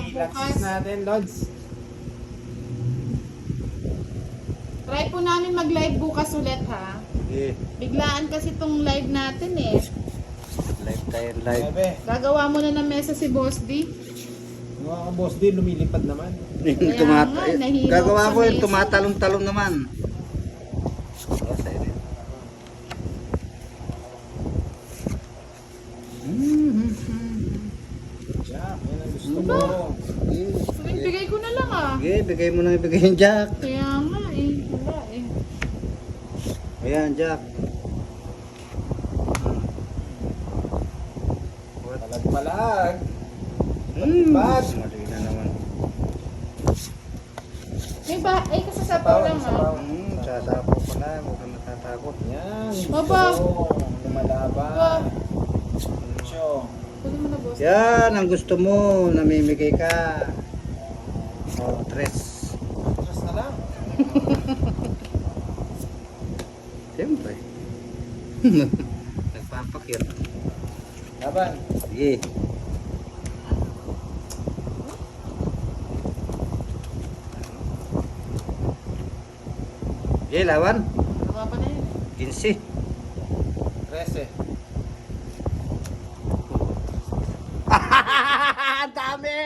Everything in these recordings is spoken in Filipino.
i-lapses natin, Lods. Try po namin mag-live bukas ulit ha. Sige. Biglaan kasi itong live natin eh. Live tayo, live. Bebe, Gagawa mo na ng mesa si Boss D. yung mga boss din, lumilipad naman. Kaya nga, nahilo Gagawa sa ko yung mesa. tumatalong-talong naman. Jack, yan ang gusto mo. Bigay ko na lang ah. Sige, bigay mo nang ibigay yung Jack. Kaya nga eh. Wala eh. Ayan, Jack. Palag-palag. Mas madali na naman. May ba? Ay, kasasapaw lang ah. Sasapo pa na, huwag ka matatakot. Yan. Baba. Lumalaban. Cho. Pwede mo na Boss. Yan, ang gusto mo, namimigay ka. Oh, tres. Atras na lang. Siyempre. Nagpapakir. Laban. Sige. Sige, lawan. Baka pa na yun. 15. 13. Ang dami!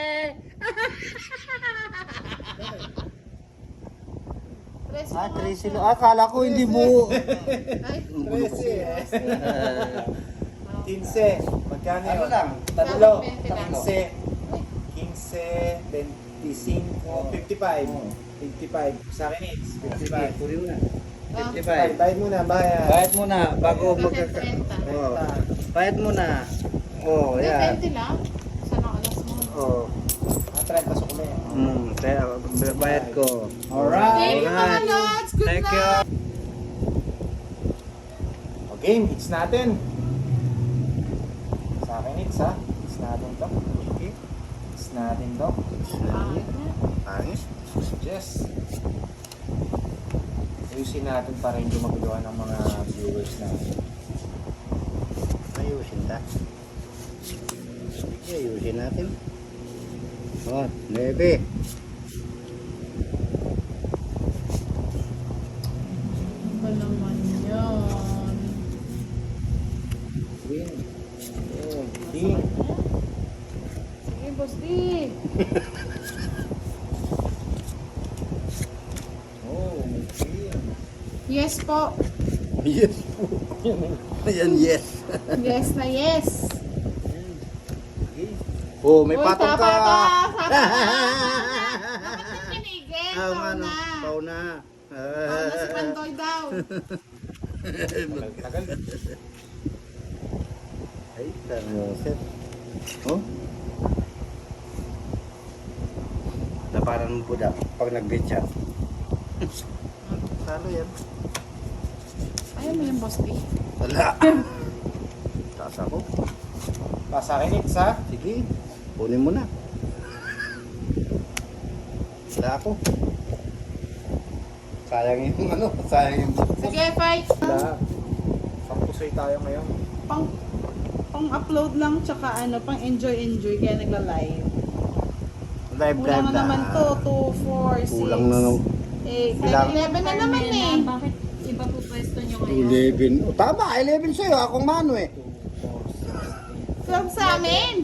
Tres Ah, mo 3 nga. sila. Akala ko hindi buo. Ay, 13. 15. Magkano Ano yun? lang? Tatlo. 20 lang. 15. 15, 25, 55. 55. Sa akin it's 55. Puri mo na. Ah. 55. Bayad muna, bayad. Bayad mo na bago Bakit magkaka... 30? Oh. Bayad mo na. Oh, Hindi, yan. 20 lang. Saan ang alas mo? Oh. 30 sa kuli. Kaya bayad ko. Alright. Thank you mga Alright. lods. Good Thank you. luck. Okay, hits natin. Sa akin hits ha. Hits natin to. Okay. Hits natin to. Pangit na. Pangis. Yes. Ayusin natin para hindi maguluhan ng mga viewers natin. Ayusin ta. Sige, ayusin natin. Oh, 9. Ba naman yun? Win. Oh, ding. Sige, Boss D. Oh, may win. Yes po. Yes po. Ayan, yes. Yes na yes. Okay. Oh, may Uy, patong tapa ka. Tapa ka. Bakit yung pinigil? Ah, Pau ano? na. Pau na. Pau na si Pantoy daw. Tagal. Ay, sana Joseph. Oh? Naparan mo po daw pag nag-beat siya. Salo yan. Ayaw mo yung Boss D. Wala. Taas ako. Pa sa akin hits ha. Sige, kunin mo na. Wala ako. Sayang yung ano, sayang yung Sige, fight. Wala. Pangpusoy tayo ngayon. Pang-upload lang tsaka ano, pang-enjoy kaya nagla-live. live Kulang na na. naman to, 2, 4, 6, Kulang na naman. 8, Bilang. 11 na naman eh. Bakit iba po pwesto nyo ngayon? 11. O tama, 11 sa'yo. Akong mano eh. 12 sa amin.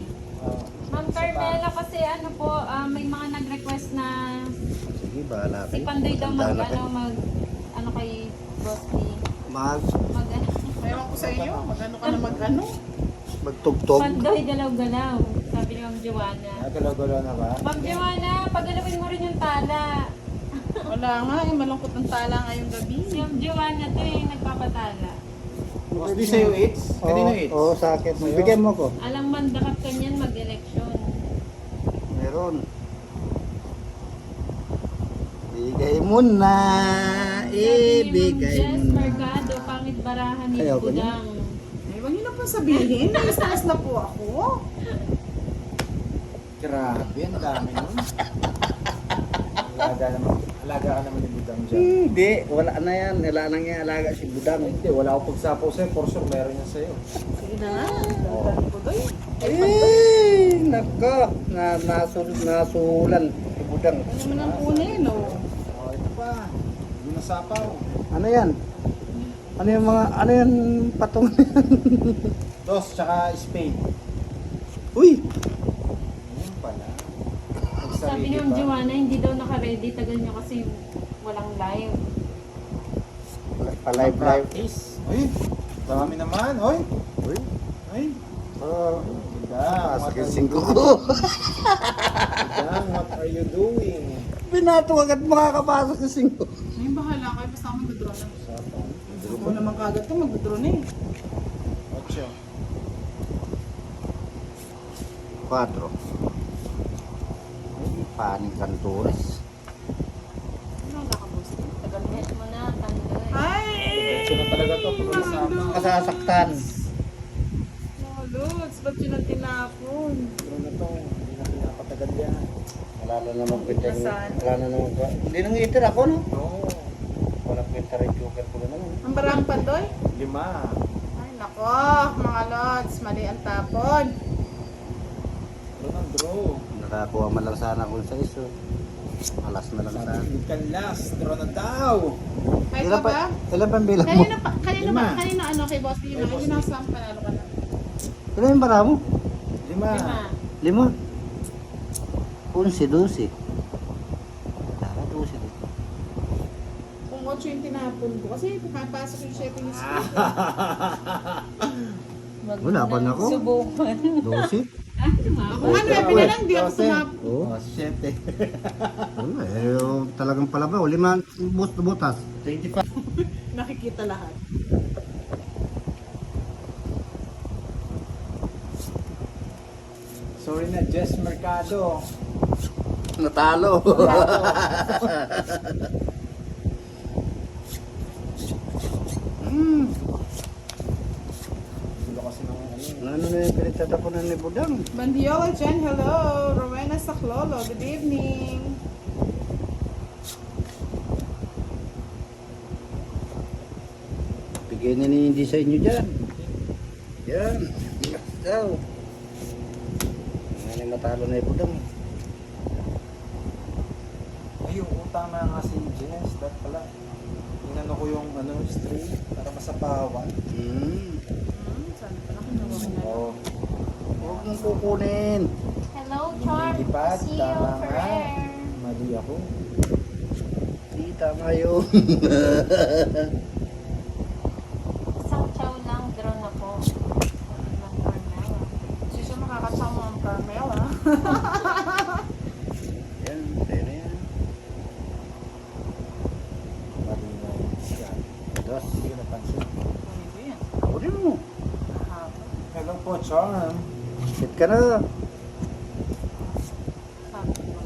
Ma'am Carmela, kasi ano po, may mga nag-request na Sige, bahala si kayo. Pandoy daw Tandaan na kayo. ano kay Boss D. Mag, Ano? Mayroon ko sa inyo, magano ka na magano. magtugtog. Pandoy galaw-galaw, sabi ni Ma'am Joanna. Nagalaw-galaw na ba? Ma'am Joanna, pagalawin mo rin yung tala. Wala nga, eh, malungkot ng tala ngayong gabi. Si Ma'am Joanna to yung nagpapatala. Pwede sa'yo hits? Kanino hits? Oo, sa akin. Bigyan mo ko. Alang mandakap ka niyan mag-eleksyon. Meron. Bigay mo na. Sabi ni Ma'am Ibigay Jess mo na. Mercado, pangit barahan ni Ayaw ko niya. Budang. Eh, huwag niyo na po sabihin, nais na po ako. Grabe, ang dami nun. Alaga ka naman ni Budang dyan. Hindi, wala na yan. Wala nang yan. Alaga si Budang. Hindi, wala akong pagsapaw sa'yo. For sure, meron yan sa'yo. Sige na nga. Oo. Doy. Eh, nako. Nasulan. Ibudang. Ano naman ang kunin, oh. Oh, ito pa. Yung nasapaw. Ano yan? Ano yung mga, ano yan patong yan? Dos, tsaka spade. Uy! Yun pala. Sabi ni Ma'am Joanna, hindi daw naka-ready. Tagal niya kasi walang live. Pa-live. Practice. Uy, dami naman. Uy, Uy! uy. Oh, Ganda. What are you ko. Ganda, what are you doing? Binato agad makakapasok sa 5. May bahala kayo, basta ako mag-draw na. Ako naman kagad ka, mag-draw na eh. 8. 4. Paning kanturas. Ano ang nakaboss? Tagal mo na, tandoy. Ay! Diretso na talaga to. Pag nasama. Kasasaktan. Oh, Lods, ba't yun ang tinapon? Pero na to. Hindi na pinapatagal yan. Wala na naman kwenta. Nasaan? Wala na naman ba? Hindi nang itir ako, no? No. Wala kwenta rin joker ko na naman. Ang barang pandoy? 5. Ay, nako, mga Lods, mali ang tapon. Draw ng draw. Nakakuha man lang sana kung sa iso. Alas na lang sana. Sabi, you can last. Draw na daw. Ay, ka ba? Ilan pa ang bilang mo? Kanina ano kay Boss Lima? Hindi na sa panalo ka na. Ilan yung para mo? 5. 5. 11, 12. Tara, 12. Kung 8 yung tinapon ko. Kasi papasok yung 7 yung school. Wala pa na ako. Subukan. 12? Ako nga, 9 na lang, di ako tumapon. Oo. Oh, 7. Wala eh. Talagang pala ba? 5 butas. 25. Nakikita lahat. Sorry na, Jess Mercado. Natalo. Gulo kasi ng ano. Ano na yung pinagtatapunan ni Budang? Bandiola Jen, hello. Rowena Saclolo, good evening. Bigyan niya ni design nyo dyan. Yan. Daw. Ngayon matalo na yung Budang. Ay, yung utang na nga si Jess. Dat pala. Inano ko yung straight para masapawan. Sana pala kinuha ko na. Oo. Huwag mong kukunin. Hello, Charm. Lilipad, See you tama for nga. air. Mali ako. Di tama yun. Isang chow lang, draw na po. Ng Carmela. Sisa makakasama ang Carmela. Yan, tayo na yan. Mali na yan. Dos. Hindi ko napansin. Kunin ko yan. Kunin mo. Haba. Hello po, Charm. Sit ka na. Sabi ko.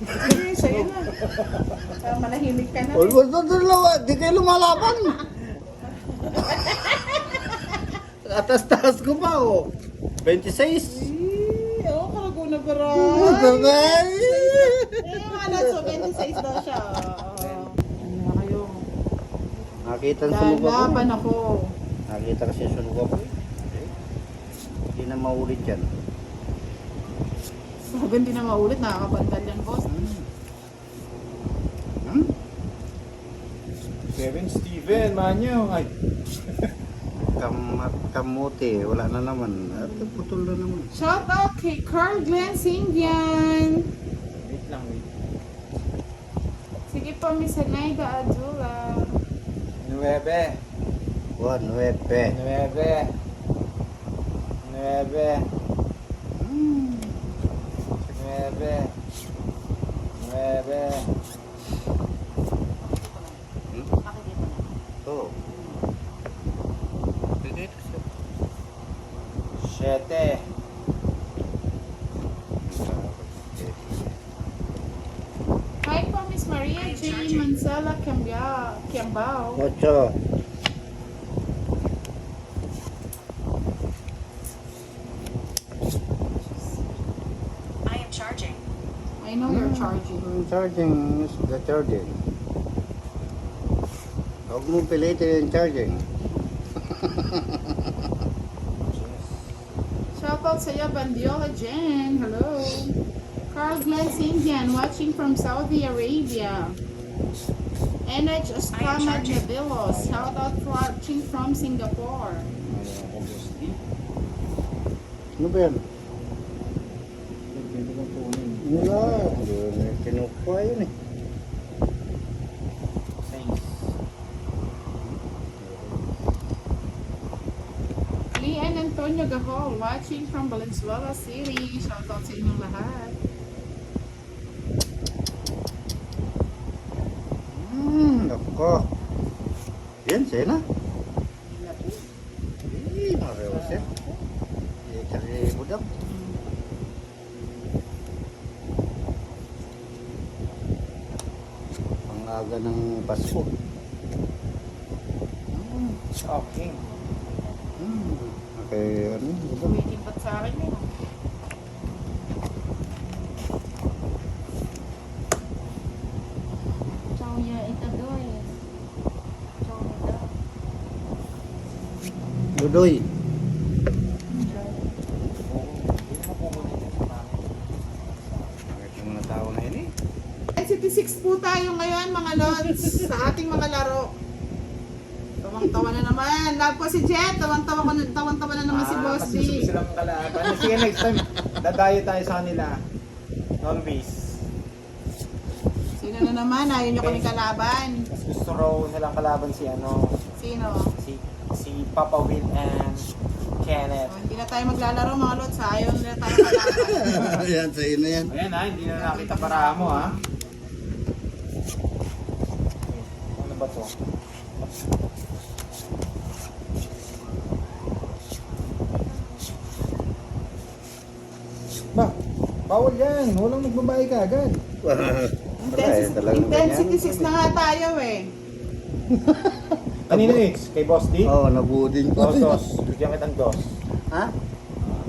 Ay, sa'yo na. Manahimik ka na. Huwag mo dalawa. Di kayo lumalaban. Atas-taas ko pa, oh. 26. Oo, karago na bara. Sabay. Ano, so 26 daw siya. Ano na kayo? Nakita ang sunog ako. Lalaban ako. Nakita kasi yung sunog ako. Hindi na maulit yan. Sabi hindi na maulit, nakakabandal yan, boss. Kevin Steven, Manyo. Ay, Kamuti, wala na naman. At putol na naman. Shout out kay Carl Glenn Singian. wait lang, wait. Sige po, Miss Anaida Adula. 9. 1, 9. 9. 9. 9. 9. Oh. 7. Hi po, Miss Maria J. Mansala Kiambao. 8. I know you're charging. charging is the charging. Huwag mo pilitin yung charging. Shoutout sa iyo, Bandiola Jen. Hello. Carl Glenn Indian watching from Saudi Arabia. NH Askamad Nabilos. Shoutout watching from Singapore. Ano ba yan? Pwede kong kunin. Wala. Kinukuha yun eh. Thanks. Lian Antonio Gahol watching from Valenzuela City. Shoutout sa inyong lahat. Nako. Yan, siya na. Marios eh. Cari budak. Pangaga ng Pasko. Shocking. Okay, ano? Budak. Waiting pa sa akin yun. Chow ya itadoy. Chow ita. Ludoy. Bakit yung mga tao na yun eh? NCT6 po tayo ngayon mga lods sa ating mga laro. Tawang-tawa na naman. Love ko si Jet. Tawang-tawa na naman si Boss D. Kasi silang kalaban. Sige, next time, dadayo tayo sa kanila. Non-base. Sino na naman? Ayaw nyo kaming kalaban. Mas gusto raw nilang kalaban si Sino? si Papa Will and Kenneth. So, hindi na tayo maglalaro mga lods. Ayaw na tayo kalaban. Ayan, sa'yo na yan. Ayan ha, hindi na nakita para mo ha. Ano ba to? Ba, bawal yan. Walang magbabae ka agad. Intensity 6 na nga tayo eh. Kanina eh, kay Boss D. Oo, nabudin ko. Dos. Bigyan kitang dos. Ha?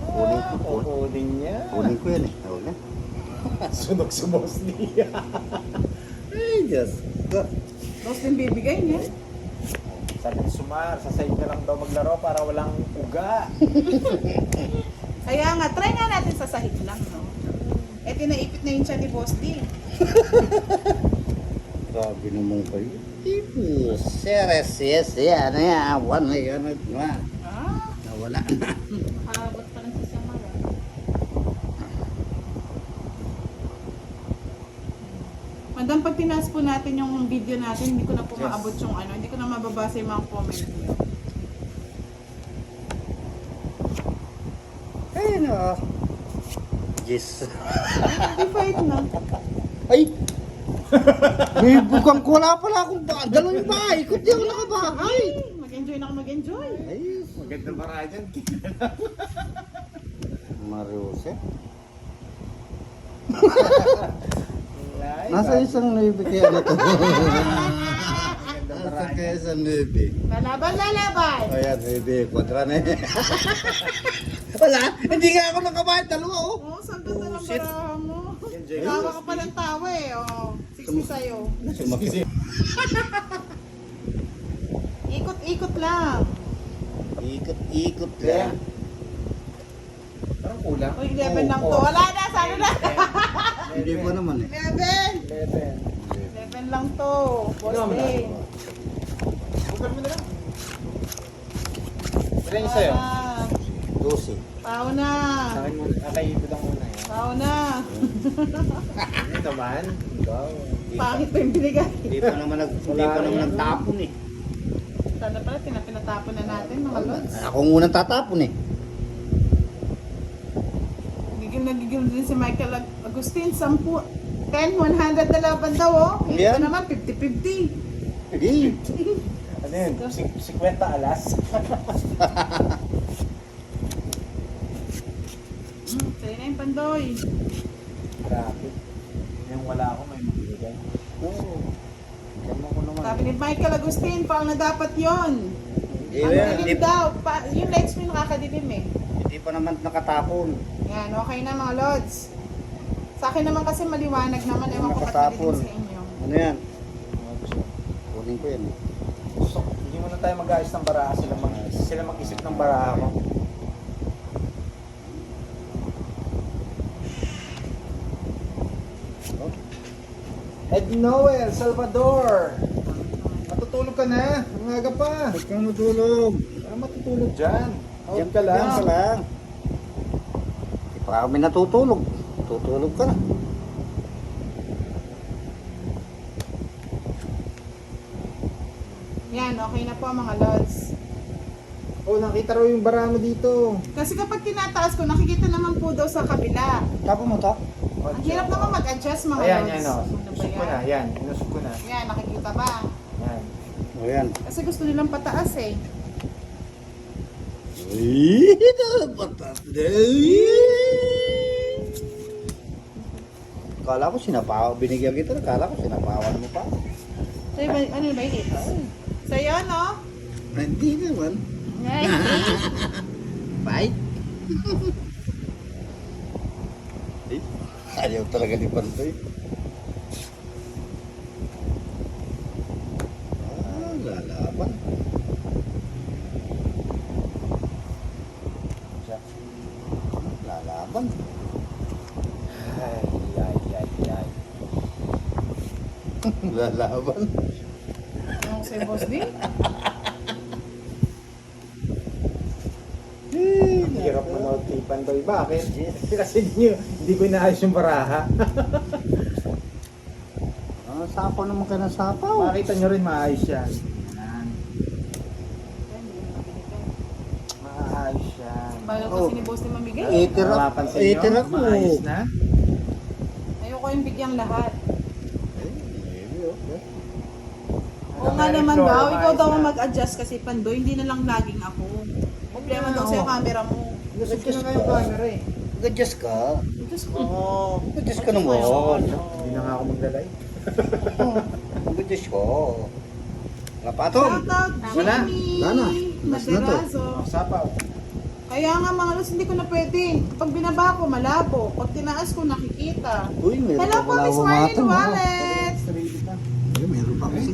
Kunin ko. Kukunin niya. Kunin ko yan eh. Oo na. Sunog si Boss D. Ay, Diyos. Tapos din bibigay niya. Sabi ni Sumar, sa side na lang daw maglaro para walang uga. Kaya nga, try nga natin sa sahig lang, no? Eh, tinaipit na yun siya ni Boss D. Grabe naman kayo. Tipo, seres, yes, yan, yan. One, yan, yan. Ah, Nawala na. Nakaabot pa lang si Samara. Madam, pag tinaas po natin yung video natin, hindi ko na po Yes. maabot yung ano, hindi ko na mababasa yung mga comment niyo. Ayun o. Yes. Hindi fight na. Ay! May bukang wala pala akong dalawang bahay. Ikot di ako nakabahay. Mag-enjoy na ako mag-enjoy. Ay, Maganda para dyan. Marios eh. Ay, Nasa isang Navy kaya na to. Nasa kaya isang Navy. Lalaban. Ayan, Navy. Kwadra na eh. Wala, hindi nga ako nakabahay. Dalawa oh. Oh, saan ka na lang shit. para mo? Enjoy. Tawa ka pa ng tawa eh. Oh, 60 sa'yo. Sumakit. Ikot-ikot lang. Ikot-ikot Yeah. lang. Parang kulang. Uy, 11 lang to. Wala na, sana na. Hindi pa naman eh. 11. 11. 11 lang to. Boss Ikaw mo na. Day. Bukan mo na lang. Ilan yung sa'yo? Ah, 12. Pao na. Sa akin muna. Kay Budang muna yan. Pao na. Ito man. Ikaw. Pangit pa yung binigay. Hindi pa naman nagtapon eh. Sana pala, pinatapon na natin mga lods. Ako munang tatapon eh. Nagigil din si Michael Agustin. 10, 100 na laban daw oh. Yan. Ito naman, 50-50. Hindi. Ano yun? 50 alas. Sa'yo na yung pandoy. Grabe. Yung wala ako may magbibigay. Oo. Kama ko naman. Sabi ni Michael Agustin, paano na dapat yon? Ang Hindi dilim daw. Yung lights mo nakakadilim eh. pa naman nakatapon. Yan, okay na mga lods. Sa akin naman kasi maliwanag naman. Ewan ko ba't mali Nakatapon. din sa inyo. Ano yan? Kunin ko yan. So, hindi muna tayo mag-ayos ng baraha. Sila mag-isip ng baraha mo. Ed Noel, Salvador. Matutulog ka na. Ang aga pa. Huwag kang matulog. Ano matutulog dyan? Out Diyan ka lang. Diyan ka lang. Di pa kami natutulog. Tutulog ka na. Yan, okay na po mga lods. Oh, nakita raw yung baraha mo dito. Kasi kapag tinataas ko, nakikita naman po daw sa kabila. Tapo mo to? Oh, Ang hirap naman mag-adjust mga Ayan, lods. yan o. Ano ba Inusok ko na. yan? Yan, inusok ko na. Yan, nakikita ba? Yan. O yan. Kasi gusto nilang pataas eh. Uy, dapat Kala ko sinapaw, binigyan kita, kala ko sinapawan mo pa. So, ano ba yun? Sa'yo, no? Hindi naman. Ay, Bye. Ayaw talaga ni Pantoy. Lalaban. Lalaban. Ay, ay, ay, ay. Lalaban. Anong sa'yo, boss D? Ang hirap manood kay Pandoy. Bakit? Kasi hindi ko inaayos yung baraha. Sapaw naman ka ng sapaw. Makita nyo rin maayos yan. Yan. Maayos yan. Bago Oh. kasi ni boss ni mamigay. Eater ako. Mapapansin Eater nyo? ako. Maayos na? Ayoko yung bigyang lahat. Oo Ano, nga Mary naman Flor, daw, ikaw maayos daw na. ang mag-adjust kasi Pandoy, hindi na lang laging ako. Problema daw sa camera mo. Lusog ko na nga yung camera eh. Gadjas ka. Diyos ko. Oo. Gadjas ka naman. Hindi na nga ako maglalay. Gadjas ko. Lapatong. Shoutout, Wala. Jimmy Wala na. Last na to. Maderazo. Sapaw. Kaya nga mga los, hindi ko na pwede. Pag binaba ko, malabo. Pag tinaas ko, nakikita. Uy, meron Hello pa po, pala Miss akong Marlene matang. Wallet. Ready pa. Ay, meron pa kasi.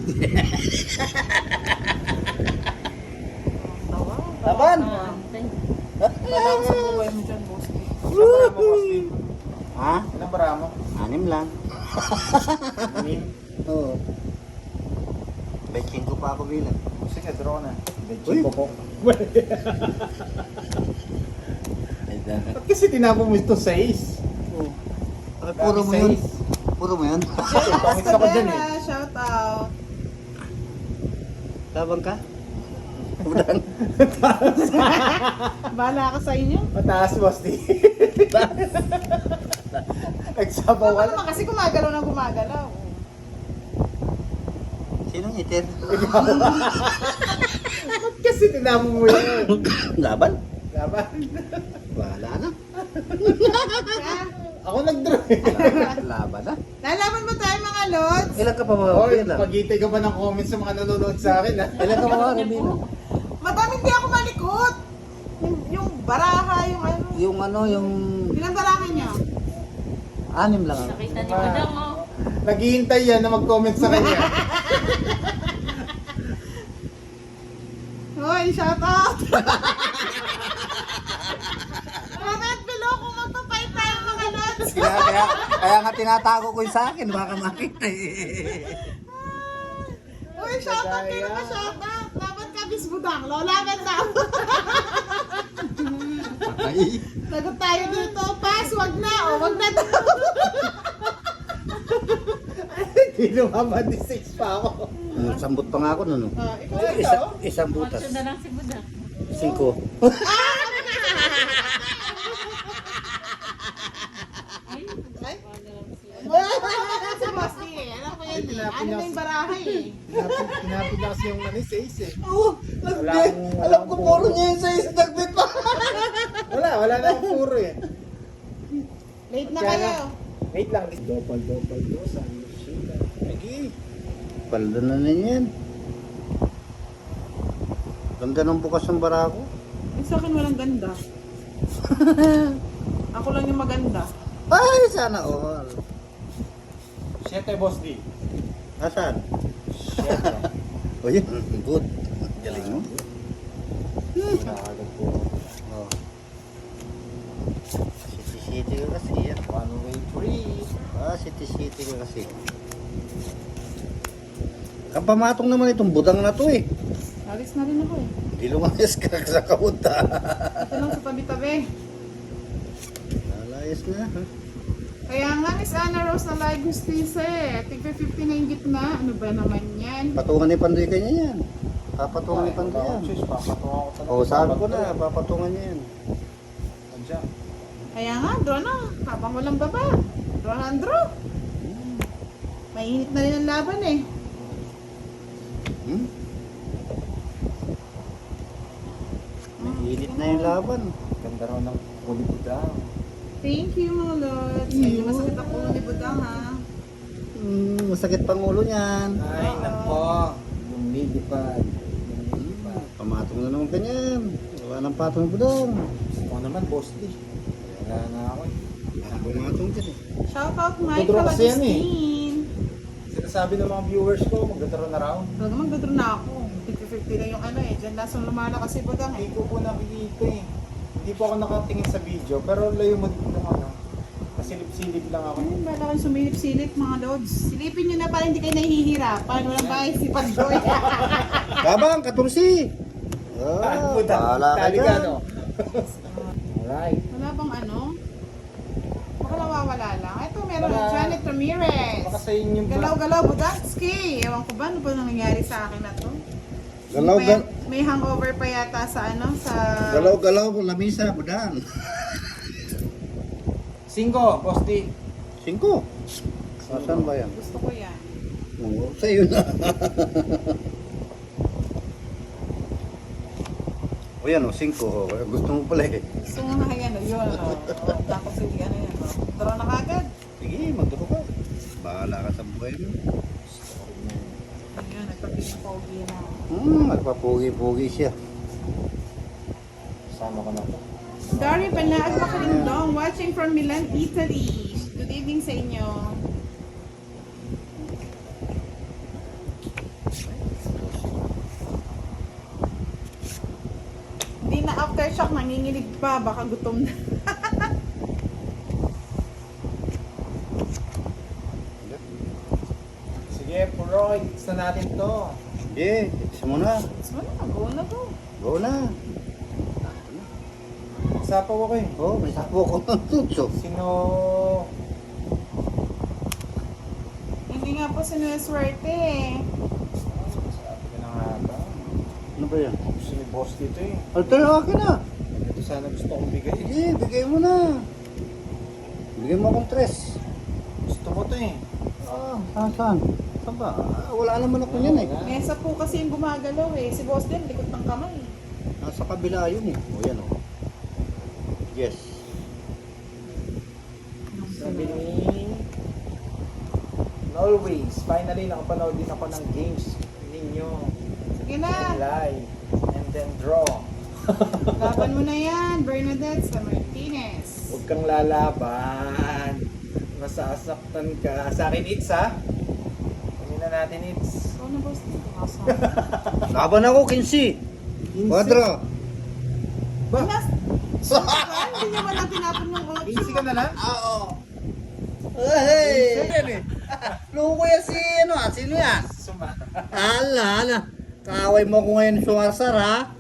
Laban! Wala ko sa buhay mo dyan, boss. Ilang baraha mo, Costi? Ha? Ilang baraha mo? 6 lang. Anim? Oo. Betching ko pa ako bilang. Sige, draw na. Uy. Betching ko po. Ay, dahil. Ba't kasi tinapon mo ito 6? Oh. Ay, puro mo yun. Puro mo yun. Pangit ako dyan eh. Astadera, shoutout. Labang ka? Udan. Bahala ka sa inyo. Mataas, Costi. Nagsabaw Ako ka naman kasi gumagalaw na gumagalaw. Sinong iter? Ba't kasi tinapon mo yun? Laban? Laban. Wala na. Kaya, Ako nag-draw eh. Laban na. lalaban mo tayo mga lods. Ilan ka pa mga Oy, bilang? pag-itay ka pa ng comments sa mga nanonood sa akin ha. Ilan ka pa mga bilang? Madami di ako malikot. Yung baraha, yung ano. Yung ano, yung Ilang baraha niyo? 6 lang. Nakita ni Madam, oh. Naghihintay yan na mag-comment sa kanya. Hoy, shoutout. Comment below kung magpapay tayo mga lods. Kaya nga tinatago ko yung sa akin, baka makita eh. Hoy, shoutout kayo na shoutout. Laban ka, Bis Budang. Laban daw. Ay. Lagot tayo dito. Pass, wag na. O, wag na daw. Hindi lumabas, 6 pa ako. Sambot pa nga ako nun. Ikaw. Isang butas. Matso na lang si Buda. 5. Ay, Ay. wala lang siya. Si Basti eh. Alam ko yan eh. Ano na yung baraha eh. Tinapin na kasi yung ano, 6 eh. Oo, alam ko puro niya yung sa isdagdit pa. Wala na akong puro eh. Late na kayo. Wait lang. Dopal do, sabi mo siya. Lagi. Paldo na yan. Ganda ng bukas ng barako. Sa akin walang ganda. Ako lang yung maganda. Ay, sana all. 7, Boss D. Asan? 7. O yun, good. Galing mo. Nakagad po. Oh. City ka kasi yan. One way free. City ka kasi. Kampamatong naman itong budang na to eh. Alis na rin ako eh. Hindi lumayas ka sa kaunta. Ito lang sa tabi-tabi. Lalayas na. Ha? Kaya nga, Miss Anna Rose na live justice eh. Tigpa 50 na yung gitna. Ano ba naman yan? Patungan ni Pandoy kanya yan. Papatungan ni Pandoy yan. Sus, papatungan ko talaga. Oo, sabi ko na, papatungan niya yan. Andiyan. Kaya nga, draw na. Habang walang baba. Draw na ang draw. Mainit na rin ang laban eh. Hmm? Init na yung laban. Ganda raw ng kulibudang. Thank you, mga lord. Medyo masakit ang ulo ni Budang, ha? Masakit pang ulo niyan. Ay, nako. Lumilipad. Pamatong na naman kanyan. Wala nang patong budang. Ako naman, Boss D. Wala na ako eh. Pumatong dyan eh. Shoutout Mike Magdodraw kasi yan eh. Agustin. Sinasabi ng mga viewers ko, magdadaro na round. Talaga magdodraw na ako. 50-50 na yung ano eh. Diyan lasang lumalakas si Budang eh. Hindi ko po nakikita eh. Hindi po ako nakatingin sa video, pero layo mo dito ng ano. Pasilip-silip lang ako. Ayun, bala kayo sumilip-silip mga lods. Silipin nyo na para hindi kayo nahihirapan. Walang bahay si Pandoy. Kabang, katursi! Ano Ah, bahala ka Tali ka, dyan. no? Alright. Wala bang ano? Baka nawawala lang. Ito, meron Baka- ng Janet Ramirez. Baka sa inyo ba? Galaw-galaw, Budanski. Ewan ko ba, ano ba nangyari sa akin na to? Galaw, May hangover pa yata sa ano, sa... galaw, lamisa, budang. 5, Boss D. 5. Saan ba yan? Gusto ko yan. Oo, sa'yo na. O yan o, 5. Gusto mo pala eh. Gusto mo na yan, yun. Tapos hindi ano yan. Draw na kagad. Sige, magduro ka. Bahala ka sa buhay mo. Ayun, nagpapin-pogi na. Magpapugi-pugi siya. Sama ko na to. Dari Banaag Makalindong, watching from Milan, Italy. Good evening sa inyo. Hindi na aftershock, nanginginig pa. Baka gutom na. Sige, Puroy. Gusto natin to. Sige, tips mo na. So, go na to. Go na. Sapaw ako eh. Oh, may sapo ko ng tutso. Sino... Hindi nga po sinuswerte eh. Sabi ko na nga ba? Ano ba yan? Gusto ni Boss dito eh. Altero akin na. Ito sana gusto kong bigay. Sige, bigay mo na. Bigay mo akong 3. Gusto ko to eh. Saan? Saan ba? Wala naman ako yan eh. Mesa po kasi yung gumagalaw eh. Si Boss din, likot ng kamay. Nasa kabila yun eh. O yan o. Yes. Sabi ni... Always. Finally, nakapanood din ako ng games ninyo. Sige na. Live. And then draw. Laban mo na yan, Bernadette sa Martinez. Huwag kang lalaban. Masasaktan ka. Sa akin, It's ha? Kunin na natin, It's. Ikaw na, Boss din. Kasama. Laban ako, 15. Quadra. Anas, hindi naman lang tinapon ng 8. 15 ka na lang? Oo. Hey! Luko yan si ano ah, sino yan? Suma. Ala. Kaaway mo ko ngayon sumarsar ha?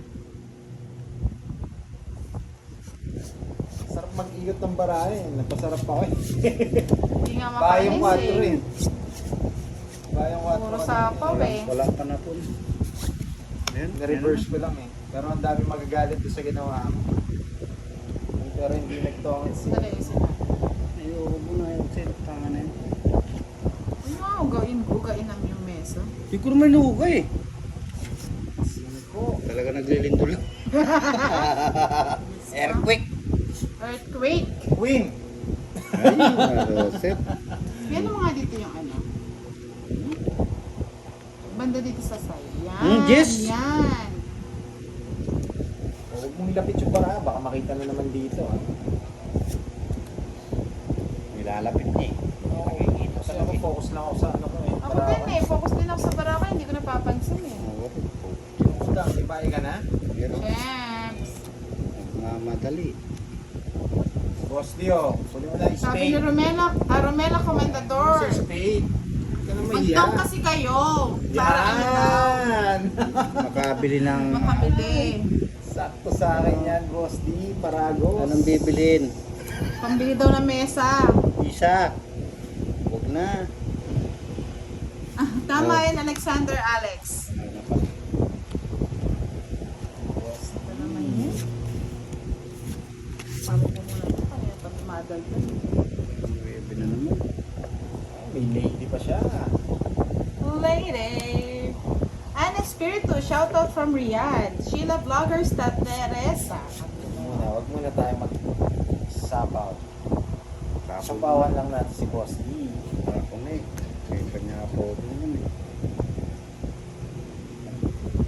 Sarap mag-igot ng barahe. Napasarap ako eh. Hindi nga Bayong 4 makalis eh. eh. Bayong 4. Puro sapaw eh. Wala pa na po. Na-reverse ko lang eh. Pero ang dami magagalit doon sa ginawa mo. Pero hindi nagtongit siya. Dali, sila. Ayoko mo na yung tanga na yun. Ano, ugain ang yung mesa. Hindi ko naman luka eh. 5. Talaga naglilindo lang. Earthquake. Earthquake. Queen! Ayun, Rosette. Yan ang mga dito yung ano. Banda dito sa side. Yan. Yes. Yan. Huwag mong ilapit yung barahe. Baka makita na naman dito. Nilalapit niya eh. Nakikita Kasi sa ako laki. focus lang ako sa ano ko eh. Ako Barako. din eh, focus din ako sa Baraka, hindi ko napapansin eh. Utang, ibae ka na? Pero Champs! nagmamadali. Boss Dio, huli mo na yung Sabi ni spade. Romela Comendador, Sir Spade. Hindi ka na mahiya. magtang kasi kayo para ano daw, Yan! Makabili ng... makabili. Sakto sa akin yan, Boss D. Paragos. Anong bibilin? Pambili daw ng mesa. Isa. Huwag na. Tama yun, Alexander Alex. Ano pa? Ito naman yun. Sabi ko muna ito, kanina pa madal to. Webe na naman. May lady pa siya. Lady! Anna Espiritu, shoutout from Riyadh. Sheila Vloggers, Teresa. Huwag muna tayo mag-sabaw. Sabawan lang natin si Boss D. Ako na eh. Kaya kanya po naman eh.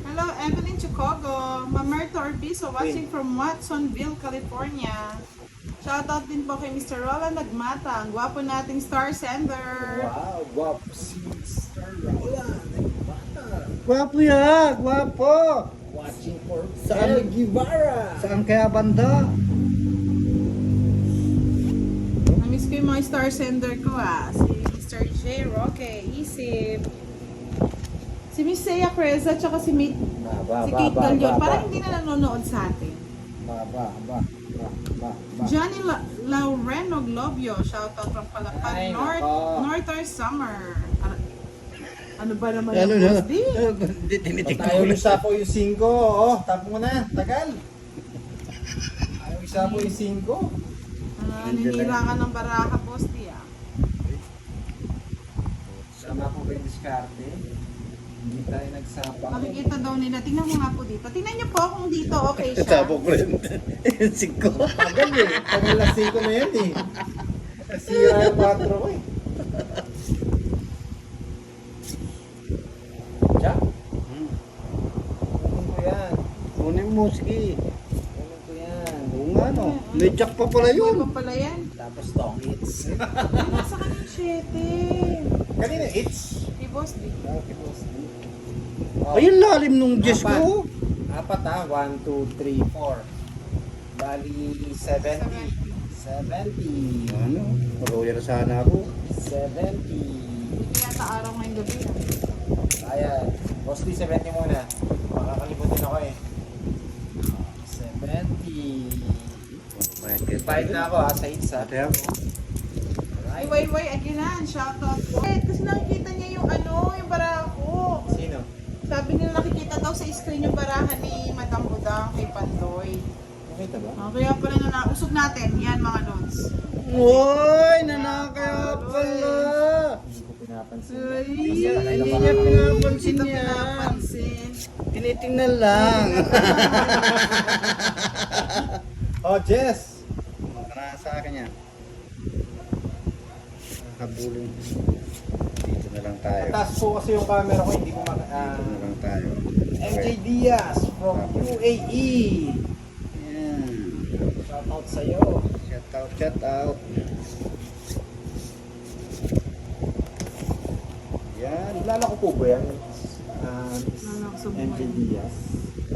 Hello, Evelyn Chicogo. Mamerto Orbizo, watching from Watsonville, California. Shoutout din po kay Mr. Roland Nagmata, ang gwapo nating star sender. Wow, guwapo si Star Roland. Bata. Gwapo ya! Gwapo! Watching for Saan? El Guevara. Saan kaya banda? Namiss ko yung mga star sender ko Si Mr. J. Roque, Isip. Si Miss Seiya Creza, tsaka si Ba, si Kate Galion. Parang hindi na nanonood sa atin. Ba. Johnny Laureno Globio, shoutout from Palapan, Ay, nako. Northern Summer. Ano ba naman Ano yung na? post Hindi, tinitignan Ayaw ko yung na. sapo yung 5. Oh, tapo mo na. Tagal. Ayaw yung sapo yung 5. Ninira ka ng baraka, posti Sama po ba yung diskarte? Hindi tayo nagsapang. Makikita daw nila. Tingnan mo nga po dito. Tingnan niyo po kung dito okay siya. Sabok ko rin. Singko. Tagal eh. Tagal na 5 na yan eh. Nasira yung 4 ko eh. Jack? Kunin ko yan. Kunin mo, sige. Kunin ko yan. Oo nga no. May jack pa pala Yun yun. pa pala yan. Tapos tong hits. Ay, nasa kanyang 7. Kanina hits. Si Boss D. Okay, boss. Ayun lalim nung Diyos ko. Apat ha. 1, 2, 3, 4. Bali 70. 70. Ano? Royal sana ako. 70. Hindi yata araw ngayong gabi. Ayan. Boss D, 70 muna. Makakalimutin ako eh. 70. Bayad na ako ha, sa hits ha. Ate ako. Ay, way, again shoutout po. Kasi nakikita niya yung yung baraha ko. Sino? Sabi nila nakikita daw sa screen yung baraha ni Madam Budang kay Pandoy. Nakita ba? Kaya pala na nausog natin. Yan mga lods. Uy, nanakaya pala. Hindi ko pinapansin. Ay, Hindi niya pinapansin Hindi niya. pinapansin. Tinitingnan lang. Oh, Jess! Para sa akin yan. Habulin. Dito na lang tayo. Taas po kasi yung camera ko, hindi ko Dito na lang tayo. MJ Diaz from UAE. Yan. Shout out sa'yo. Shout out, shout out. Yan. Kilala ko po ba yan? Kilala ko sa buhay. MJ Diaz.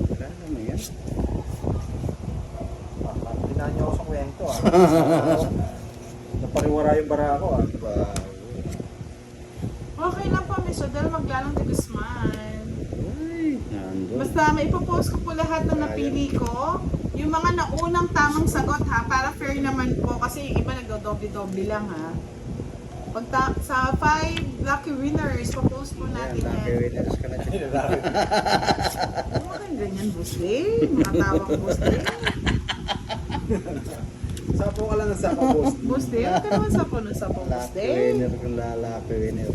Wala naman yan. Tinaan niyo ako sa kwento ah. Napariwara yung bara ako ah. Okay lang po, Miss Odel. Maglalang de Guzman. Uy, nandun. Basta may ipopost ko po lahat ng napili ko. Yung mga naunang tamang sagot ha, para fair naman po. Kasi yung iba nagdo-doble-doble lang ha. Sa 5 lucky winners, popost po natin Yan, lucky yan. winners ka na dyan. Ano ba kayong ganyan, Boss Day? Mga tawag Boss Day. Sapo ka lang ng sapo, boss. Boss Day? Huwag ka naman sa puno sa Boss Lucky Day. winner kung lucky winner.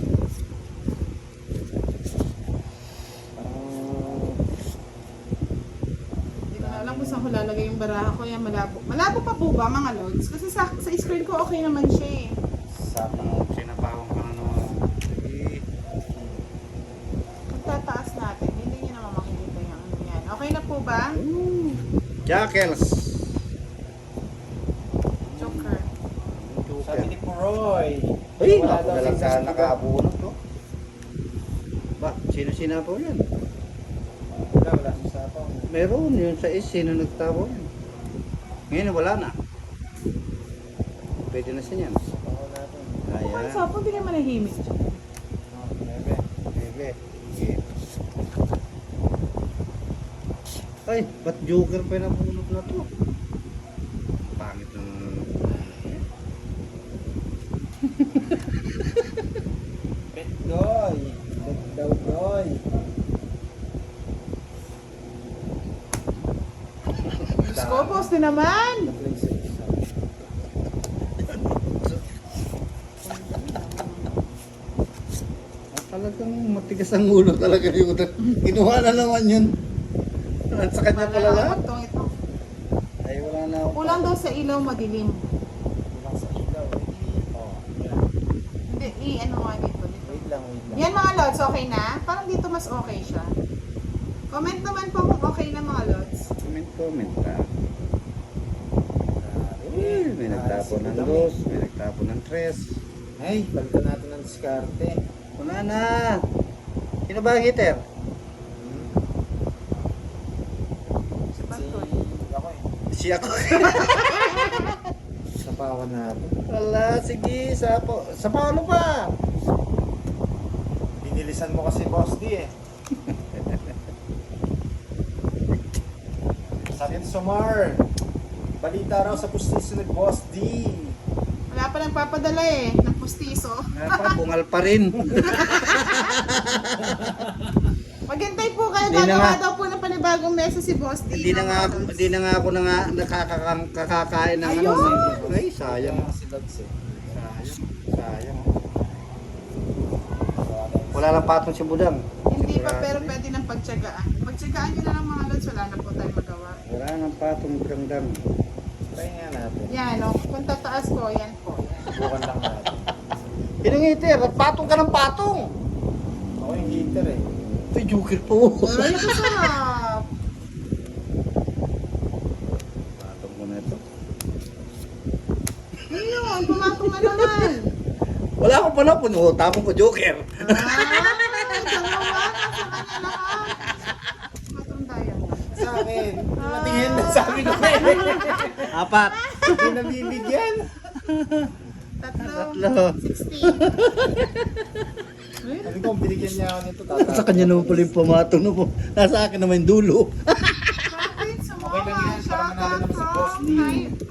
Hindi ko na alam kung saan ko lalagay yung baraha ko. Yan, malabo. Malabo pa po ba mga lods? Kasi sa screen ko okay naman siya eh. Sapo. Sinapahong ka na naman. Sige. Magtataas natin. Hindi nyo naman makikita yung ano yan. Okay na po ba? Jackals. Joker. Sabi ni Puro, Roy. Ay, Wala ako daw na lang si sa Justin. nakabunot to. Ba, sino sinapaw yan? Wala si Sapang. Meron, yun sa is, sino nagtapaw yan? Ngayon, wala na. Pwede na siya yan. Ako natin. Kung Ayan. sa po, hindi ka manahimik dyan. Bebe. Bebe. Okay. Ay, ba't joker pa na bunot na to? Pangit ng... Bet Doy. Bet daw Doy. Diyos ko, boss din naman. Talagang matigas ang ulo talaga yung kinuha na naman yun. Sa kanya pala lahat. Ito. Ay, wala na ako. Kulang daw sa ilaw madilim. Kulang sa ilaw. Oh, yan. Hindi, ano nga dito. Wait lang. Yan mga lods, okay na? Parang dito mas okay siya. Comment naman po kung okay na mga lods. Comment ha. Uy, may nagtapon ng dos, may nagtapon ng tres. Ay, balikan natin ng diskarte. Wala na. Sino ba ang hitter? Si ako eh. Si ako. Sapawan natin. Wala, sige. Sa paano pa? Binilisan mo kasi Boss D eh. Sabi ni Sumar, balita raw sa pustiso ni Boss D. Wala pa nagpapadala eh, ng pustiso. Nga pa, bungal pa rin. Maghintay po kayo, Hindi na gagawa nga. daw po ng panibagong mesa si Boss D. Hindi na nga ako nakakakain ng ano. Ayun! Ay, sayang. Si Lods eh. Sayang. Wala lang patong si Budang. Hindi pa, Sigurado pero eh. pwede ng pagtsagaan. Pagtsagaan nyo na lang mga lods, wala na po tayo magawa. Wala nang patong Budang. Try nga natin. Yan o, kung tataas ko, yan po. Subukan lang natin. Pinangiti, ba't patong ka ng patong? Ako yung heater eh. Ito, joker po. Ay, kasarap. Patong ko na ito. Ayun, pumatong na naman. Wala akong panapon. Oh, tapong ko joker. Ay, dalawa, nasa kanya lahat. Matunda yan. Sa akin. Natingin na sa akin ko eh. Apat. Hindi nabibigyan. Tatlo. 16. Sabi ko, binigyan niya ako nito. Tata. Sa kanya naman pala yung pumatong. No? Nasa akin naman yung dulo. Bakit sa Okay lang mga yan, para shout manalo out naman si Boss from D.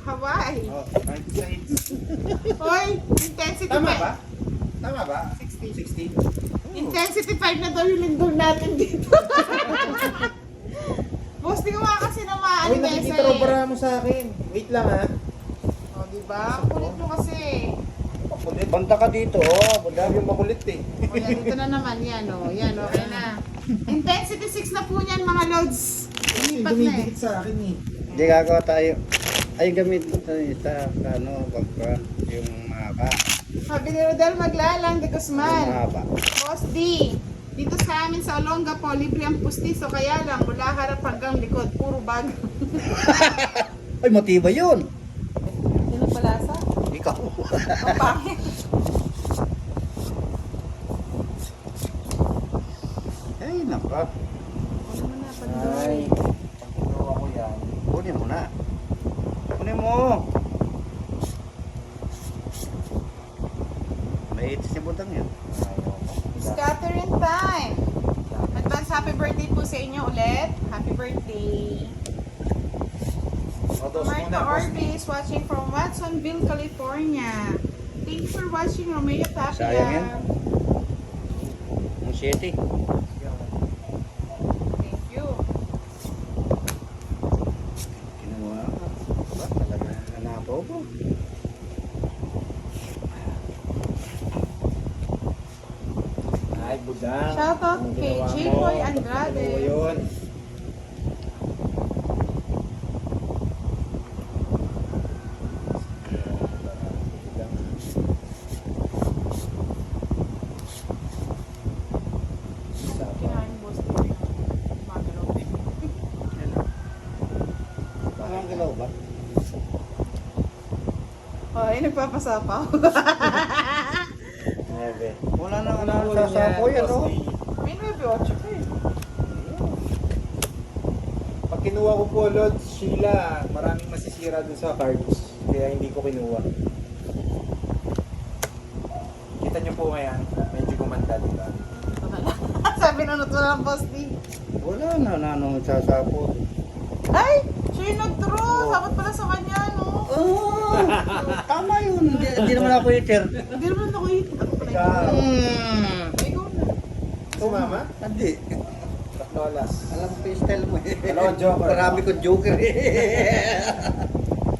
Hawaii. Oh, right sides. Hoy, intensity Tama 5. ba? Tama ba? 60. 60? Intensity 5 na daw yung lindol natin dito. Boss, di ko nga kasi namaan Uy, mesa nakikita raw eh. para mo sa akin. Wait lang ha. O, diba? Ang kulit mo kasi. Makulit. Banta ka dito. Oh, Madami yung makulit eh. O, yan, dito na naman. Yan, o. Yan, okay na. Intensity 6 na po niyan, mga lods. Kasi Lipat na eh. dumidikit sa akin eh. Hindi gagawa tayo. Ay, gamit mo tayo sa ano, pagka yung mahaba. Sabi ni Rodel Maglalang de Yung Guzman. mahaba. Boss D, dito sa amin sa Olonga po, libre ang pustiso. Kaya lang, mula harap hanggang likod, puro bag. Ay, matibay yun. Yun ang palasa. Ikaw. Ang pangit. Ay, naka. Ano mo na, Ay, pandoy. pag kinuha ko yan. Kunin mo na. Kunin mo. May itis si Budang yan. Scattering time. Advance happy birthday po sa inyo ulit. Happy birthday. Otos Martha muna, Boss D. Orbe is watching from Watsonville, California. Thank you for watching Romeo Tapia. Sayang yan. Ang 7. Thank you. Kinuha. Ba, talaga hanapo ko. Ay, budang. Shoutout Anong kay ginawa J. mo? Boy Andrade. Ano yun? Kinain boss D. Magalaw. Ang kilaw ba? Oh, ay nagpapasapaw. Neve. Wala na sasapo yan, oh. May 9-8 pa eh. Pag kinuha ko po, Lord, Sheila, maraming masisira dun sa cards. Kaya hindi ko kinuha. Kita niyo po ngayon, medyo gumanda, di ba? Sabi na natulang boss D. Wala na sasapo. Ay! Siya yung nag-draw. Dapat pala sa kanya, no? Oh, tama yun. Hindi naman ako hater. Hindi naman ako hit. Ikaw. Ay, go na. Sumama? Hindi. Lolas. Alam ko yung style mo eh. Hello, Joker. Marami ko joker eh.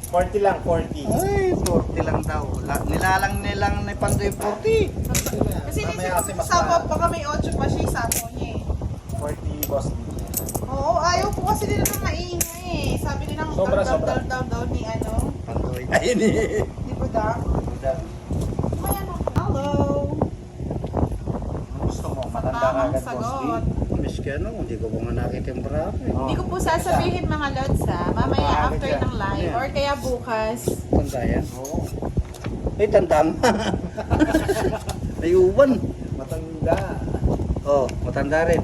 40 lang, 40. Ay, 40 lang daw. Nilalang nilang na Pandoy 40. Kasi Mamaya kasi mas sapo mahal. pa kami 8 pa siya, sapo niya eh. 40 boss D. Oo, ayaw po kasi nila ng maingay eh. Sabi nila Sobra, sobra. daw ni ano. Pandoy. Ayun eh. Di ba da? May ano. Hello. Ang gusto mo, matanda ka Tamang agad boss D. sagot. Miss ka no, hindi ko pa nga nakita yung bravo eh. Hindi ko po sasabihin mga lods ha. Mamaya Ah, after ganyan. ng live or kaya bukas. Tanda yan. Oo. Ay, tanda mo. Ayuban. Matanda. Oh, matanda rin.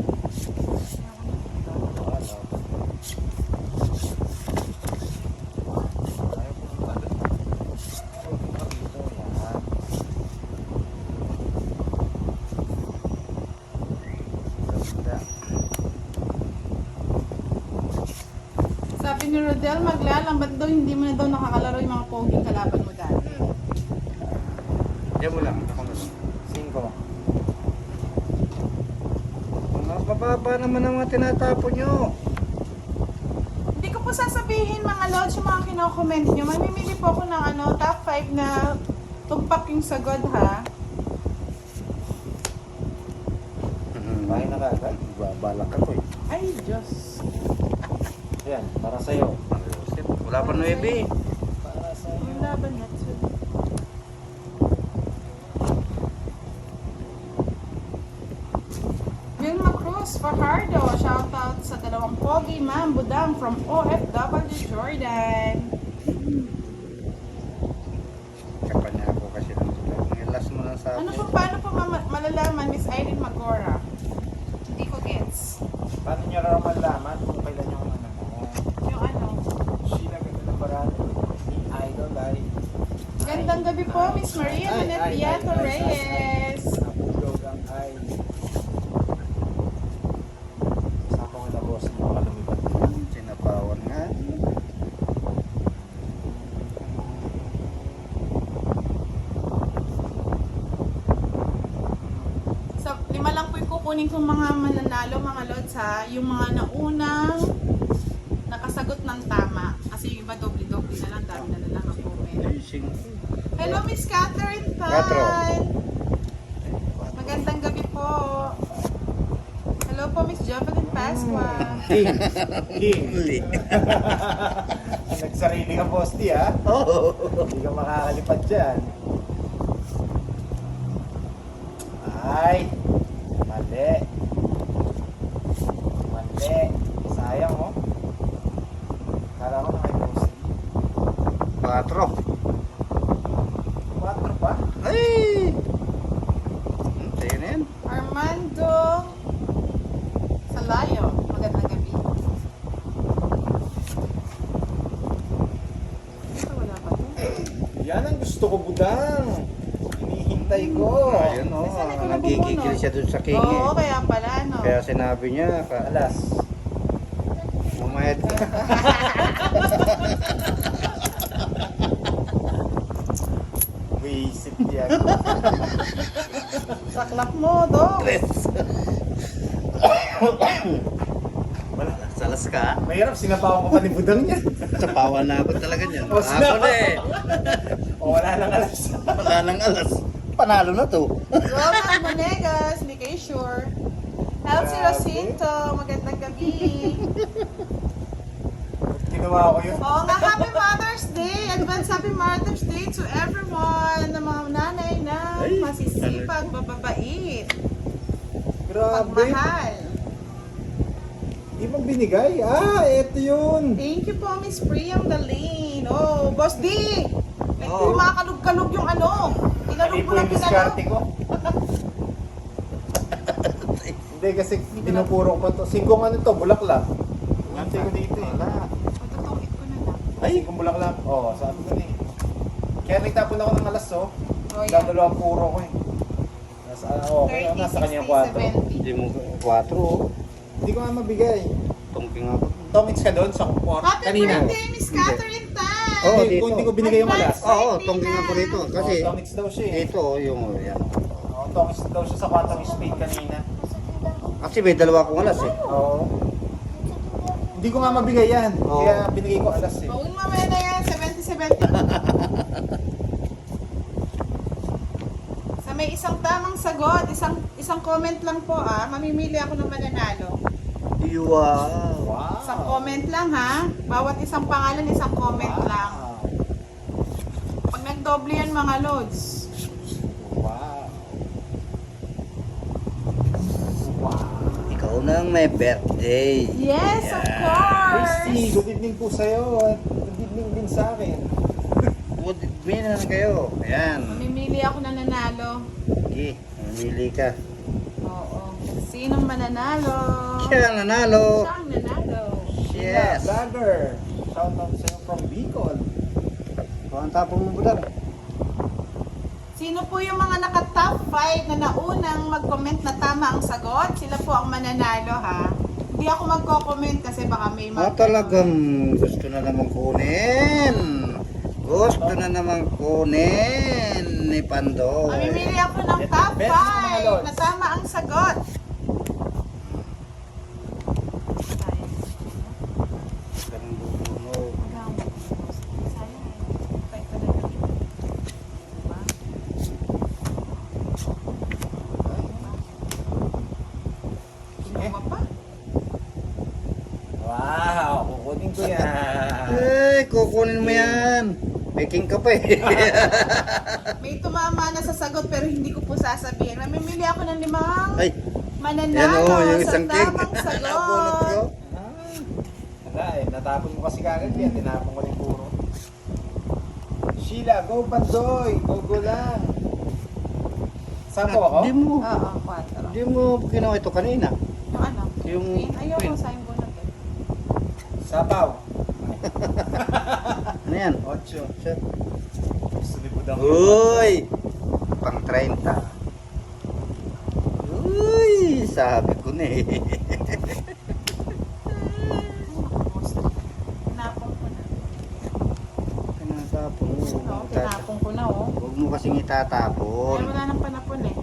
Tanda. Sabi ni Rodel, maglalang, ba't daw hindi mo na daw nakakalaro yung mga poging kalaban mo dati? Diyan mo lang. Ako na. 5. Mga bababa naman ang mga tinatapon nyo. Hindi ko po sasabihin mga lods yung mga kino-comment nyo. Mamimili po ako ng ano, top 5 na tumpak yung sagod ha. Bahay na kagad. Babalak ako eh. Ay, Diyos. Yan, para sa'yo. Wala pa 9 eh. Para sa'yo. Yung laban na to. Vilma Cruz Fajardo, shoutout sa dalawang pogi, Ma'am Budang from OFW Jordan. Kapanya ako kasi ng tulad. Ngilas mo lang sa Ano akin. po, paano po malalaman, Miss Irene Magora? Hindi ko gets. Paano nyo raw malaman kung kailan yung ano mo? Yung ano? Sheila Ganda Parado. Ni Idol ay... Gandang gabi po, Miss Maria Manet Piato Reyes. Napulog ang ay... Saka ko na boss mo, malumipat. Sinabawan nga. So, 5 lang po yung kukunin kong mga mananalo, mga lods ha. Yung mga naunang nakasagot ng tama. Kasi yung iba doble-doble na lang, dami na lang ang comment. Racing. Hello, Miss Catherine Catro. Pan. Magandang gabi po. Hello po, Miss Javelin Pasqua. King! King! Uli. Nagsarili ka boss di ha? Oo. Hindi ka makakalipad dyan. Ay! Mali! Mali! Sayang oh. Kala ko na may boss. 4. 4 pa? Ay! Sa'yo na yan. Armando Salayo. Magandang gabi. Ito wala pa to. Yan ang gusto ko, Budang. Hinihintay ko. Ayun o. Saan ikaw Nagigigil nabubunot? siya dun sa king Oo, eh. kaya pala, no? Kaya sinabi niya, Alas. Mumayad ka. Wisit yan. Saklap mo, Dok. Wala. Salas ka. Mahirap, sinapawan ko pa ni Budang yan. Sapawan na ako talaga niyan. O, Ako na eh. O, wala nang alas. Wala nang alas. Panalo na to. Roman Monegas, hindi kayo sure. Elsie Rosinto, magandang gabi. Ginawa ko yun. Oo nga, Happy Mother's Day! Advance Happy Mother's Day to everyone! Na mga nanay na Ay, masisipag, mababait, Grabe. pagmahal. Di mo binigay? Ah, eto yun. Thank you po, Miss Priam Dalene. Oh, Boss D! May Oo. Kumakalog-kalog yung ano. Kinalog Mali mo po lang yung diskarte kinalog. ko. Hindi kasi pinupuro ko to. 5 ano to, bulaklak. Hintay ko dito eh. Matutungit ko na lang. Ay, 5 bulaklak. Oo, sabi ko na eh. Kaya nagtapon ako ng alas oh. Oh, yan. Dadalawang puro ko eh. Nasa, okay, nasa kanya yung 4. Hindi mo 4 oh. Hindi ko nga mabigay. Tungking ako. Tomits ka doon sa kupor. Happy Kanina. birthday, Miss Catherine Tan! Oo, Hindi, dito. kung hindi ko binigay yung alas. Oo, tungking ako rito. Kasi Tomits daw siya eh. ito yung yan. Tomits daw siya sa 4 speed kanina. Kasi may dalawa akong alas eh. Oo. Hindi ko nga mabigay yan. Oo. Kaya binigay ko alas eh. Huwag mamaya na yan, 70-70. Sa may isang tamang sagot, isang comment lang po mamimili ako ng mananalo. Wow. Wow. Isang comment lang ha. Bawat isang pangalan, isang comment lang. Pag nagdoble yan mga loads. Wow. Wow. Ikaw na ang may birthday. Yes, of Yeah. Christy, course! good evening po sa'yo. At good evening din sa akin. Good evening na kayo. Ayan. Mamimili ako ng nanalo. Sige, mamili ka. Oo. Sinong mananalo? Siya ang nanalo. Siya ang nanalo. Yes. Vlogger. Shout out sa'yo from Bicol. Ang tapon mo ba lang? Sino po yung mga naka-top 5 na naunang mag-comment na tama ang sagot? Sila po ang mananalo ha. Hindi ako magko-comment kasi baka may Talagang gusto na namang kunin. Gusto na namang kunin ni Pandoy. Mamimili ako ng top Best mga 5 lods. na tama ang sagot. Ganun bumunog. Kinuha pa? Wow, kukunin ko yan. Kukunin mo yan. Peking ka pa eh. May tumama na sa sagot pero hindi ko po sasabihin. Mamimili ako ng 5 Ay, mananalo yan o, yung sa isang cake. tamang Napulot ko. sagot. Wala eh, natapon mo kasi kagad yan. Tinapon ko rin puro. Sheila, go Pandoy. Go lang. Saan po ako? Di mo. Oo, 4. Di mo ginawa ito kanina. Yung ano? Yung Ayoko, queen. sayang ko na to. Sapaw. Ano yan? 8. Shit. Gusto ni Budang. Uy! Pang 30. Uy! Sabi ko na eh. Tinapong ko na. Tinatapon mo. Oo, tinapong ko na oh. Huwag mo kasing itatapon. Ay, wala nang panapon eh.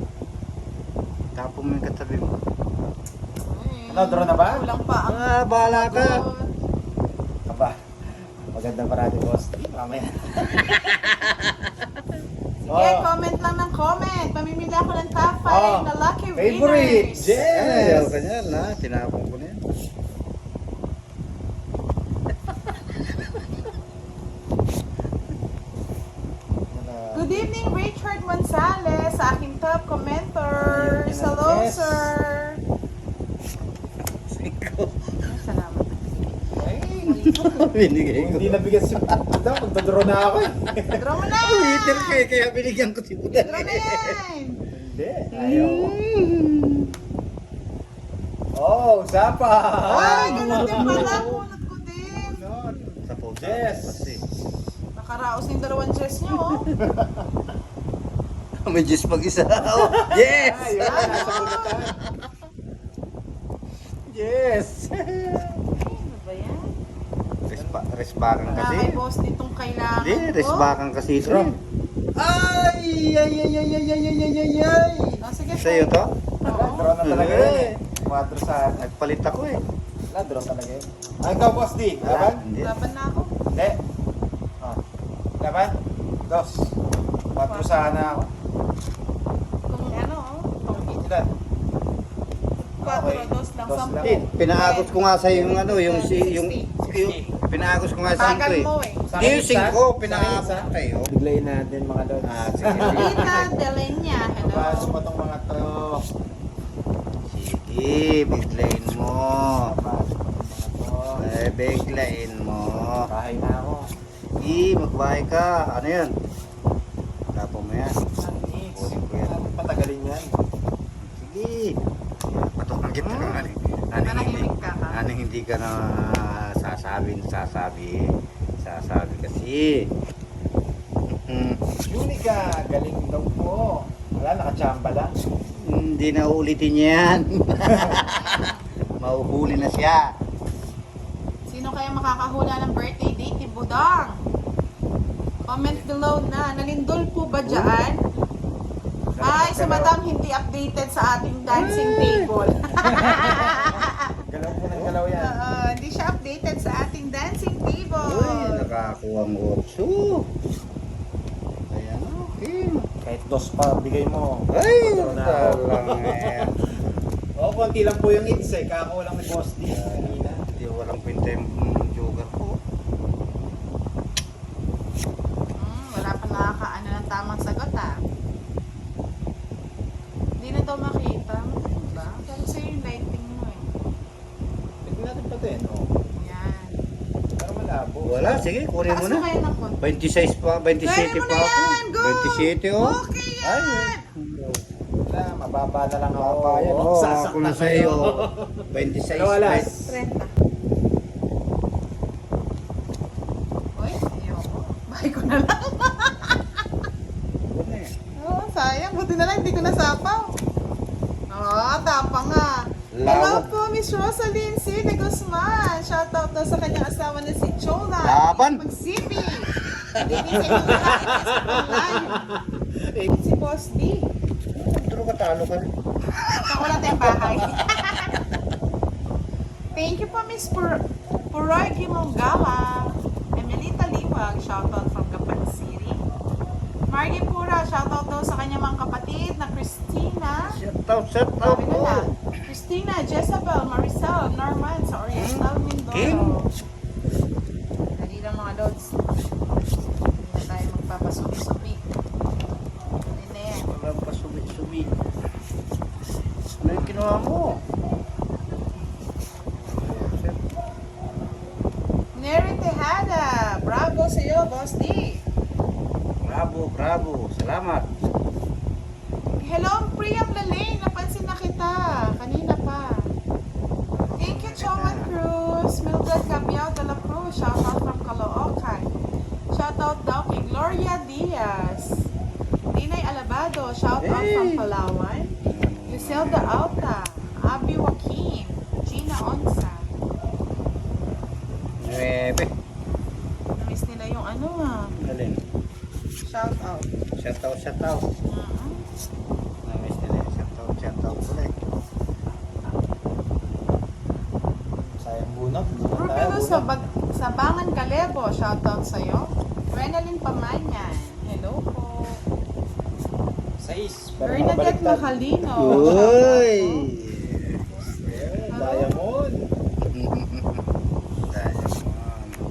Tapon mo yung katabi mo. Ay, Ano, draw na ba? Kulang pa ang Bahala ka. sagot. Aba, magandang parati, boss. Mamaya. Sige, Oh. comment lang ng comment. Pamimili ako ng top 5 Oh, na lucky favorite. winners. Ayaw Yes! ka niyan ha. Tinapon ko na yan. Good evening, Richard Gonzalez, sa aking top commenter. Ayun, Hello, yes. sir. Salamat. Ay, Binigay ko. hindi nabigat si Budang. Magdodraw na ako eh. Draw mo na! Waiter ka eh, kaya binigyan ko si Budan. Draw na yan! Hindi, ayaw ko. Oh, Zapa! Ay, ganun din pala. Kunot ko din. Sa puta. Yes. Nakaraos yung 2 chess niyo, oh. May juice mag-isa. Oh, yes! Ayun, nasa bulatan. Yes! Ano ba yan? Resbakan Wala kasi. kay boss nitong kailangan Hindi, ko. resbakan kasi ito. Ay! Ay! Ay! Ay! Ay! Ay! Ay! Ay! Ay! Ay! Oh, sige, Sa'yo to? Oo. Draw na talaga yun eh. Quadro sa... Nagpalit ako eh. Wala, draw talaga yun. Ay, ikaw, boss D. Laban? Hindi. Laban na ako. Hindi. Oh. Laban? Dos. Quadro sana ako. Kung ano, oh. Ilan? 4, 2 lang, Dos 10. Hindi, pinaagos ko nga sa yung ano, yung pinaagos ko nga sa Bagal 5 eh. mo eh. Hindi yung 5, pinaagos ko kayo. Biglayin natin mga lods. Ah, sige. Rita Delenya, hello. Pasok pa tong mga to. Sige, biglayin mo. Pasok pa tong mga to. Eh, biglayin mo. Bahay na ako. Sige, magbahay ka. Ano yun? tanggalin yan. Sige. Patukan kita Hmm? kung Manahimik ka ka. anong hindi ka na sasabi kasi. Unica, galing daw po. Wala, nakachamba lang. Hindi na uulitin niya yan. Mauhuli na siya. Sino kaya makakahula ng birthday date ni Budang? Comment below na. Nalindol po ba dyan? Ay, si Madam hindi updated sa ating dancing table. Galaw po ng galaw yan. Hindi siya updated sa ating dancing Uy, table. nakakuha mo 8. Ayan, okay. Kahit dos pa, bigay mo. Ay, Pagkaroon na ako. talang eh. Oo, konti lang po yung hits eh. Kako lang ni Boss D kanina. Hindi walang pinta yung joker ko. Wala pa nakakaano ng tamang sagot ah. Hindi na daw makita. Diba? Pero sa'yo yung lighting mo eh. Pwede natin patin, oh. Yan. Pero malabo. Wala, sige, kunin mo Taas na. mo kaya ng konti. 26 pa, 27 Kunin mo pa na ako. yan, go! 27 oh. Okay Ay, yan! Wala, mababa na lang ako. Mababa yan, oh. Sasaktan Ako na sa iyo. kayo. 26. Dalawa alas. 30. Uy, ayoko. Bahay ko na lang. Oo, sayang. Buti na lang, hindi ko nasapaw. Oo, tapang nga. Hello Laban. po, Miss Rosaline C. de Guzman. Shoutout daw sa kanyang asawa na si Chola. Laban. Magsipi. Hindi sa inyo online. Si Boss D. Pero katalo ka. Baka wala tayong bahay. Thank you po, Miss Puroy Gimongala. Emelita Liwag, shoutout from Gapan City. Margie Pura, shoutout daw sa kanyang mga kapatid na Christina. Shout out Sabi na po. na. Christina, Jezabel, Maricel, Norman sa Oriental Mindoro. Dali lang mga lods. Hindi na tayo magpapasubi-subi. Dali na yan. Wala pa subi-subi. Ano yung ginawa mo? Neri Tejada, bravo sa iyo, Boss D. Bravo, bravo. Salamat. Hello, Priyam Lalay. Napansin na kita. Kanina pa. Thank you, Choma Cruz. Mildred Gabiao de la Cruz. Shoutout from Caloocan. Shoutout daw kay Gloria Diaz. Dinay Alabado. Shoutout from Palawan. Lucelda Alta. Abby Joaquin. Gina Onsa. 9. Namiss nila yung ano ah. Galing. Shoutout. Shout out, shout out. Namiss nila yung shout out ulit. Sayang bunot. Rupilo sa Bangan Calebo. Shoutout sa'yo. Renalyn Pamanyan. Hello po. 6. Pero Bernadette mabaliktad. Macalino. Uy! Diamond.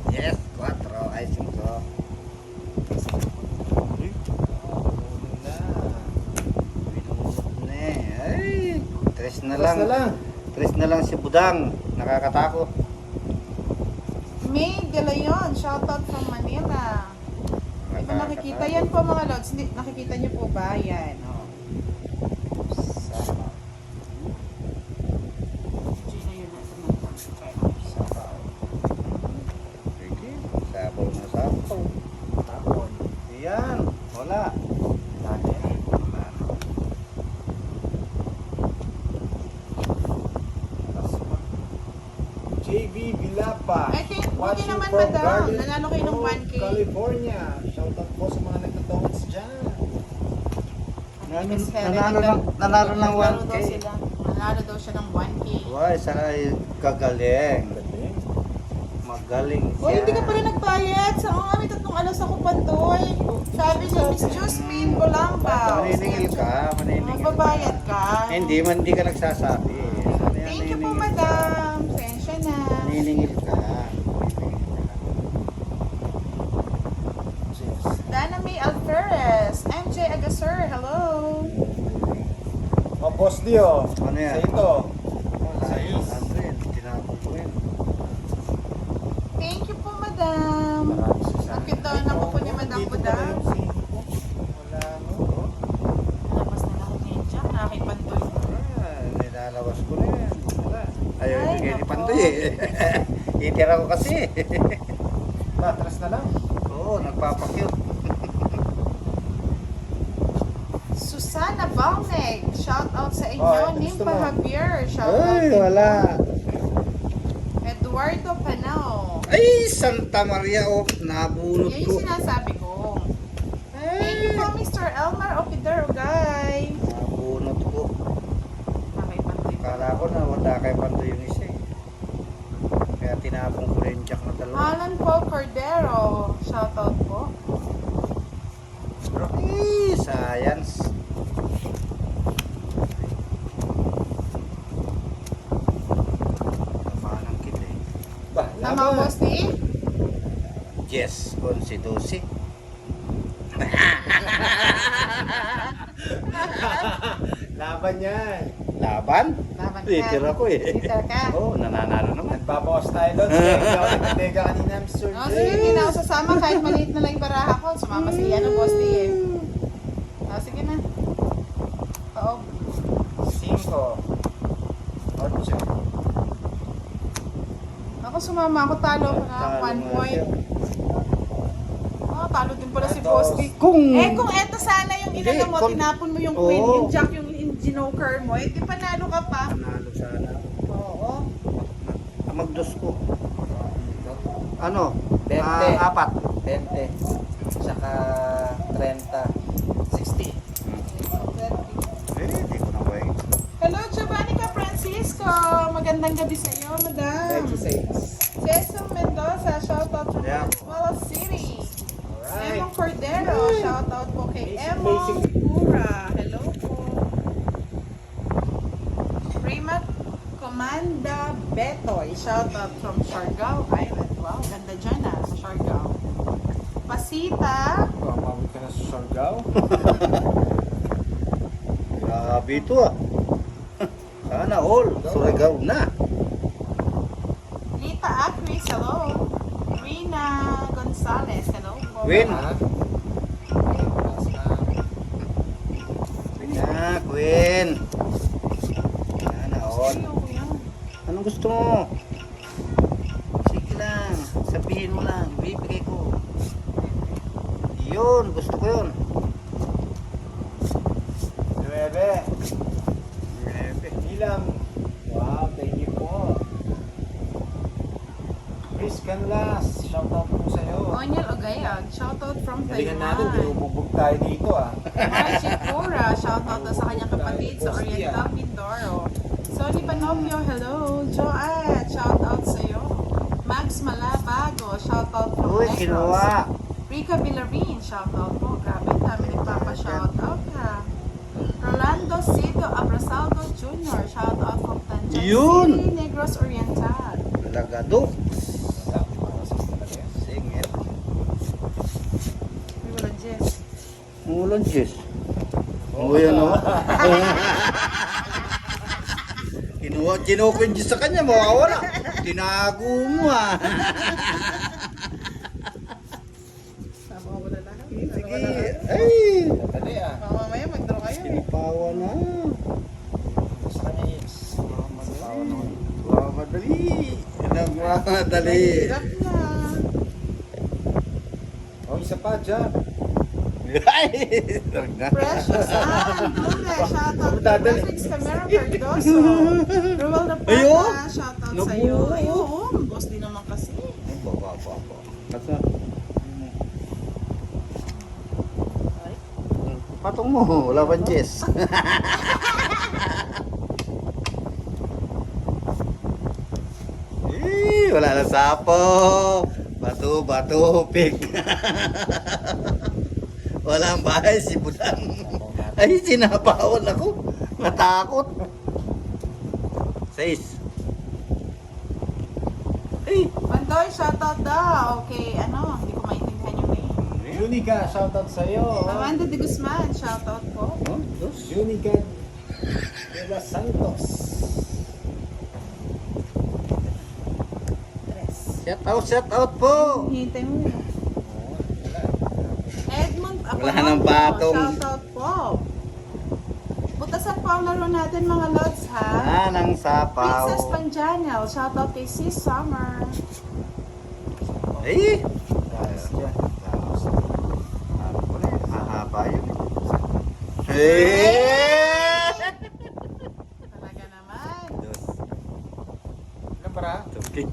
Yes, 4. Ay, 5. Ay, 3 na lang. Last na lang. 3 na lang si Budang. Nakakatakot. May De Leon. Shoutout from Manila. Di ba nakikita yan po mga lods? Hindi, nakikita niyo po ba? Yan. Oh. Sama. Gina yun na. Sige. Sabaw na sabaw. Tapon. Ayan. Wala. Dati. Wala. JB Vilapa. I think, buti Watching naman from madam. Garden Nanalo kayo ng Grove, 1K. California. Shoutout po sa mga nagtatones dyan. Nanalo ng Nanalo 1K. daw sila. Nanalo daw siya ng 1K. Why, sana kagaling. Magaling siya. Uy, hindi ka pala nagbayad. Sa mga may 3 alas ako pandoy. Sabi ni Miss Jusmin Bolamba. Maniningil ka. Maniningil Magbabayad ka. Hindi man, hindi ka nagsasabi. Thank you po, madam. Sensya na. Maniningil ka. Dana May Alferez. MJ Agasur, hello. O, Boss Dio. Ano yan? Sa ito. Ayun, Andren, tinapon ko rin. Thank you po, madam. Nakita na ko po ni Madam Budang. Wala, no? Labas na lang niya Itira ko kasi. Matras na lang. Oo, nagpapakyut. Susana Balneg, shout out sa inyo. Oh, gusto Nimpa mo? Javier, shout out. Ay, din wala. po. Eduardo Panao. Ay, Santa Maria, oh, nabunot Yan ko. yung sinasabi ko. Thank you po, Mr. Elmar Opider Ugay. Nabunot ko. Nakipantay pa. Kala ko na wala kay Pando yung isa eh. Kaya tinapong ko rin jack na dalawa. Alan Paul Cordero, shout out po. Ay, science. Kamanang kita eh. Ba, Tama, boss di? Yes, Constitusi. Laban yan. Laban? Laban ka. Titira ko eh. Titira ka. Oo, nananalo naman. Nagbabawas tayo doon. Ikaw nagtega kanina, Mr. No, sige, hindi na ako sasama kahit maliit na lang yung baraha ko. Sumama si ano, boss di eh. Oh, sige na. Oo. 5. 8. Ako sumama ako, talo ko na. Talo 1 nga point. siya. Oh, talo din pala si Eto. boss di. Kung... Kung eto sana yung Hindi, inano mo, kung- tinapon mo yung Oo. queen, yung jack, yung ginoker mo, di panalo ka pa. Nanalo sana. Oo. Magdos ko. Ano? 20. 4. 20. Saka 30. 60. Eh, di ko na kaya. Hello, Giovanni Francisco. Magandang gabi sa iyo, madam. 36. Cesar Mendoza, shout out from Yeah. Venezuela City. Alright. Emong Cordero, shout out po kay Emong Pura. Hello po. Prima Comanda Betoy, shout out from Siargao Island. Wow, ganda dyan sa Siargao. Pasita, Pamamit ka na sa Siargao. Grabe ito ah. Sana all. Surigao na. Lita Acris, hello. Rina Gonzalez, hello po. Win. Ha? Ayun, taas na. Na, Queen. Sana all. Sino ko yan? Anong gusto mo? Sige lang. Sabihin mo lang. Bibigay ko. Yun. Gusto ko yun. 9. Ilang. Wow, thank you po. Chris Canlas, shout out po sa'yo. Onyel Ogayag, shout out from Galingan natin, Taiwan. binubugbog tayo dito ah. Margie Pura, shout out sa kanyang kapatid sa Oriental Mindoro. Sonny Panopio, hello. Joanne, shout out sa iyo. Max Malabago, shout out from Uy, kinuha. Rica Villarin, shout out po. Grabe, dami nagpapa-shout out ha. Rolando Sido Abrasaldo Jr., shout out from Tanjay Yun. City, Negros Oriental. Lagado. Sabi para sa talaga yan. Singit. May wala, Jess. Mulan, Jess. Uy, ano? Kinuha ko yung Diyos sa kanya, mawawala. Tinago mo ah. Tama ko na lang. Sige. Ay, Dali ah. Mamaya mag-draw kayo. sinipawa na. Gusto ka niya is. Magpawa naman. Nagmamadali. Nagmamadali. Hirap na. Oh, isa pa dyan. Ay, wag na. Precious Ann Blume, shout out to Dadali. Felix Camero Cardoso. Ruel na Ayo. Pata, shout out sa iyo. Nabuo. Ayun, boss din naman kasi. Ay, baba. Nasa. Patong mo, wala bang Jess? Wala na sapo. Bato, pig. Walang bahay si Budang. Ay, sinapawan ako. Natakot. 6. Ay, Bandoy, shout out daw. Okay, ano, hindi ko maintindihan yung name. Unica, shout out sa'yo. Amanda de Guzman, shout out po. oh, dos. Unica de los Santos. Shout out po. Hintay mo yun. Edmond Wala nang batong. shout out po. Butasan po ang laro natin mga lods ha. Yan ang sapaw. Princess Panjanel, shoutout kay Sis Summer. Ay! Guys, dyan. Tapos, ano ko na, hahaba yun. Eh! Talaga naman. Dos. Ano para? Okay.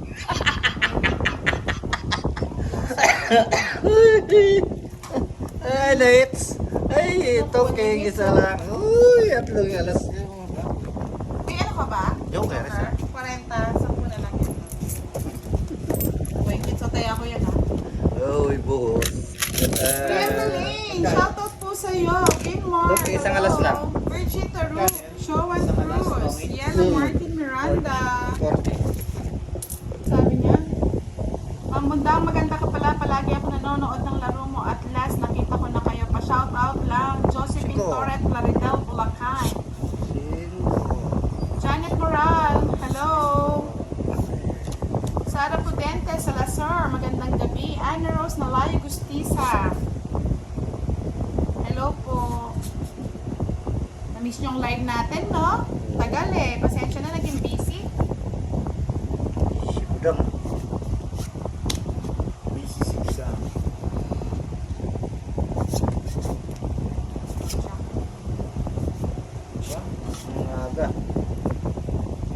Ay, lights! Ay, ito kay isa lang. Uy, atlong alas. May ano ka ba? Joker, sir. 40, 10 na lang yun. Wait, so tayo ako yan ha. Uy, buhos. Kuya Maling, shoutout po sa iyo. King Mark. Look, isang alas lang. Virgin Tarot, Showan Isang alas, Cruz, okay. Yella Martin Miranda. 40. Sabi niya, Mang Bundang, maganda ka pala. Palagi ako nanonood ng laro mo. At last, nakita ko na kayo pa. Shoutout lang. Josephine Siko. Torres, Claridel, Bulacan. Sino? Janet Moral, hello. Sara Pudente, Salazar, magandang gabi. Anna Rose Nalayo Gustisa. Hello po. Na-miss niyo yung live natin, no? Tagal eh. Pasensya na, naging busy. Sibudang. Busy si Sam. Siya? Ang aga.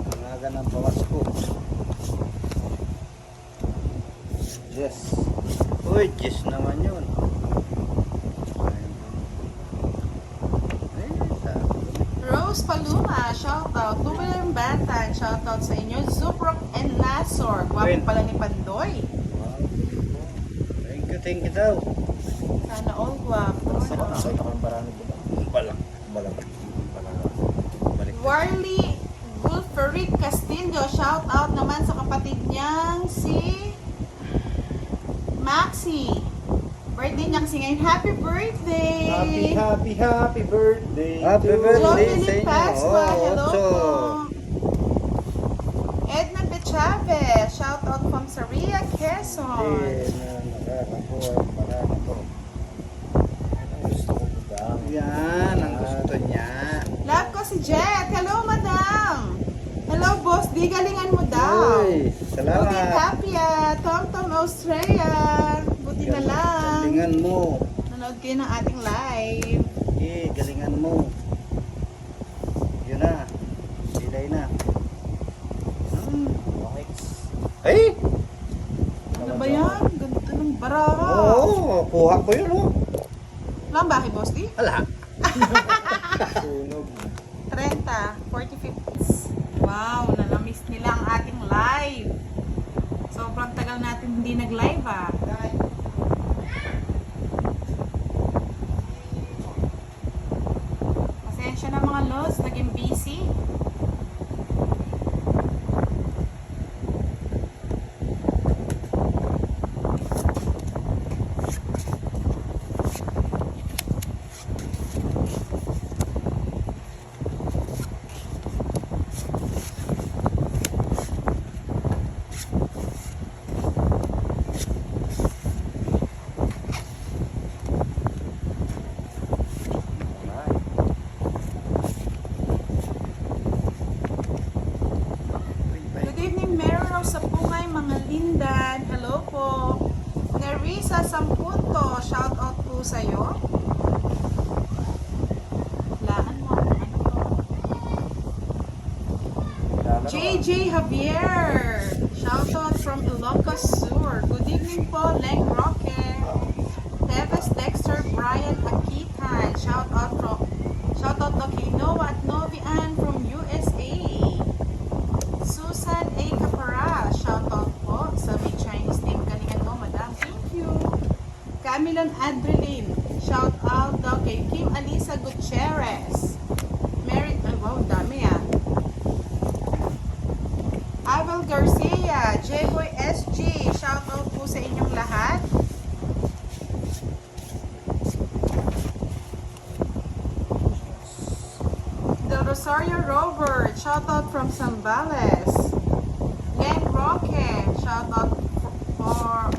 Ang aga ng pamasko. Yes. Uy, Jess naman yun. Ay, sabi. Rose Paluma, shoutout. Tumilang Batan, shoutout sa inyo. Zubrok and Nasor. Gwapo Win. pala ni Pandoy. Wow. Thank you daw. Sana all gwapo. Nakita ko yung parami ko ba? Balak. Balak. Balik. Warley Wolferic Castillo, shout out naman sa kapatid niyang si Maxi. Birthday niya kasi ngayon. Happy birthday! Happy birthday! Happy to birthday. Jovelyn sa inyo. Pasqua, Oh, hello otso. po. Edna Pechave, shout out from Saria, Quezon. Ang gusto ko ba? Yan, ang gusto niya. Love ko si Jet. Hello, madam. Hello, boss. Di galingan mo daw. Uy, Buti salamat. Tapia, Tom Tom Australia. Buti na lang. Galingan mo. Nanood kayo ng ating live. Galingan mo. Yun na. Silay na. Okay. Ay! Ano ba yan? Ganda ng baraha. Oo, kuha ko yun, oh. Lang bahay, boss? Di? Ala. Sunog. 30, 45. Wow, na-miss nila ang ating live. Sobrang tagal natin hindi nag-live ah. Pasensya na mga lods, naging busy. Good evening, Mary Rose sa Pungay, mga Lindan. Hello po. Nerissa Sampunto, shout out po sa'yo. Laan mo. Ano to? JJ Javier, shout out from Ilocos Sur. Good evening po, Leng Roque. Teves Dexter Brian Akitan, shout out to kay Noah at Novian from USA. Susan A. Capara, shoutout po sa may Chinese name. Galingan mo, madam. Thank you. Camilon Adreline, shoutout daw kay Kim Alisa Gutierrez. Mary, wow, dami ah. Abel Garcia, J-Boy SG, shoutout po sa inyong lahat. Del Rosario Robert, shoutout from Zambales. Len Roque, shoutout for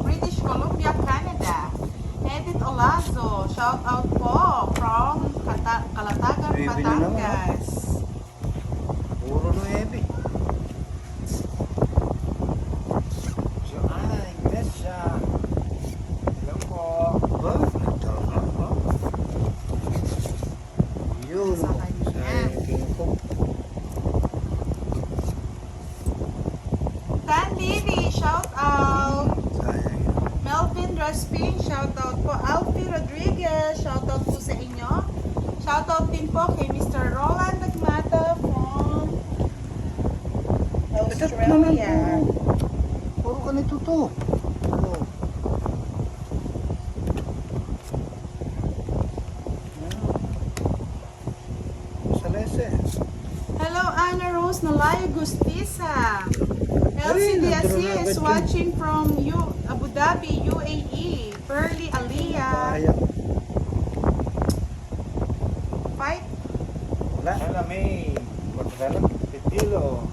British Columbia, Canada. Edith Olazo, shoutout po from Calatagan, Nuebe na naman, Batangas. Puro 9. Joanna Iglesia. Hello po. Ba? Tama ba? Yun. Sa kanya. Sayang king ko. Tan Lily, shout out. Sayang yun. Melvin Raspin, shout out po. Alfie Rodriguez, shout out po sa inyo. Shout out din po kay Mr. Roland Nagmata from Ito naman Australia. puro ganito to. Oh. Sa lese. Hello, Anna Rose Nalayo Gustisa. Elsie Ay, Diaz nandun na is agad watching from Abu Dhabi, UAE. Pearly Aliyah. Sayang. Fight. Wala. Wala, may. Magdala. Pitilo.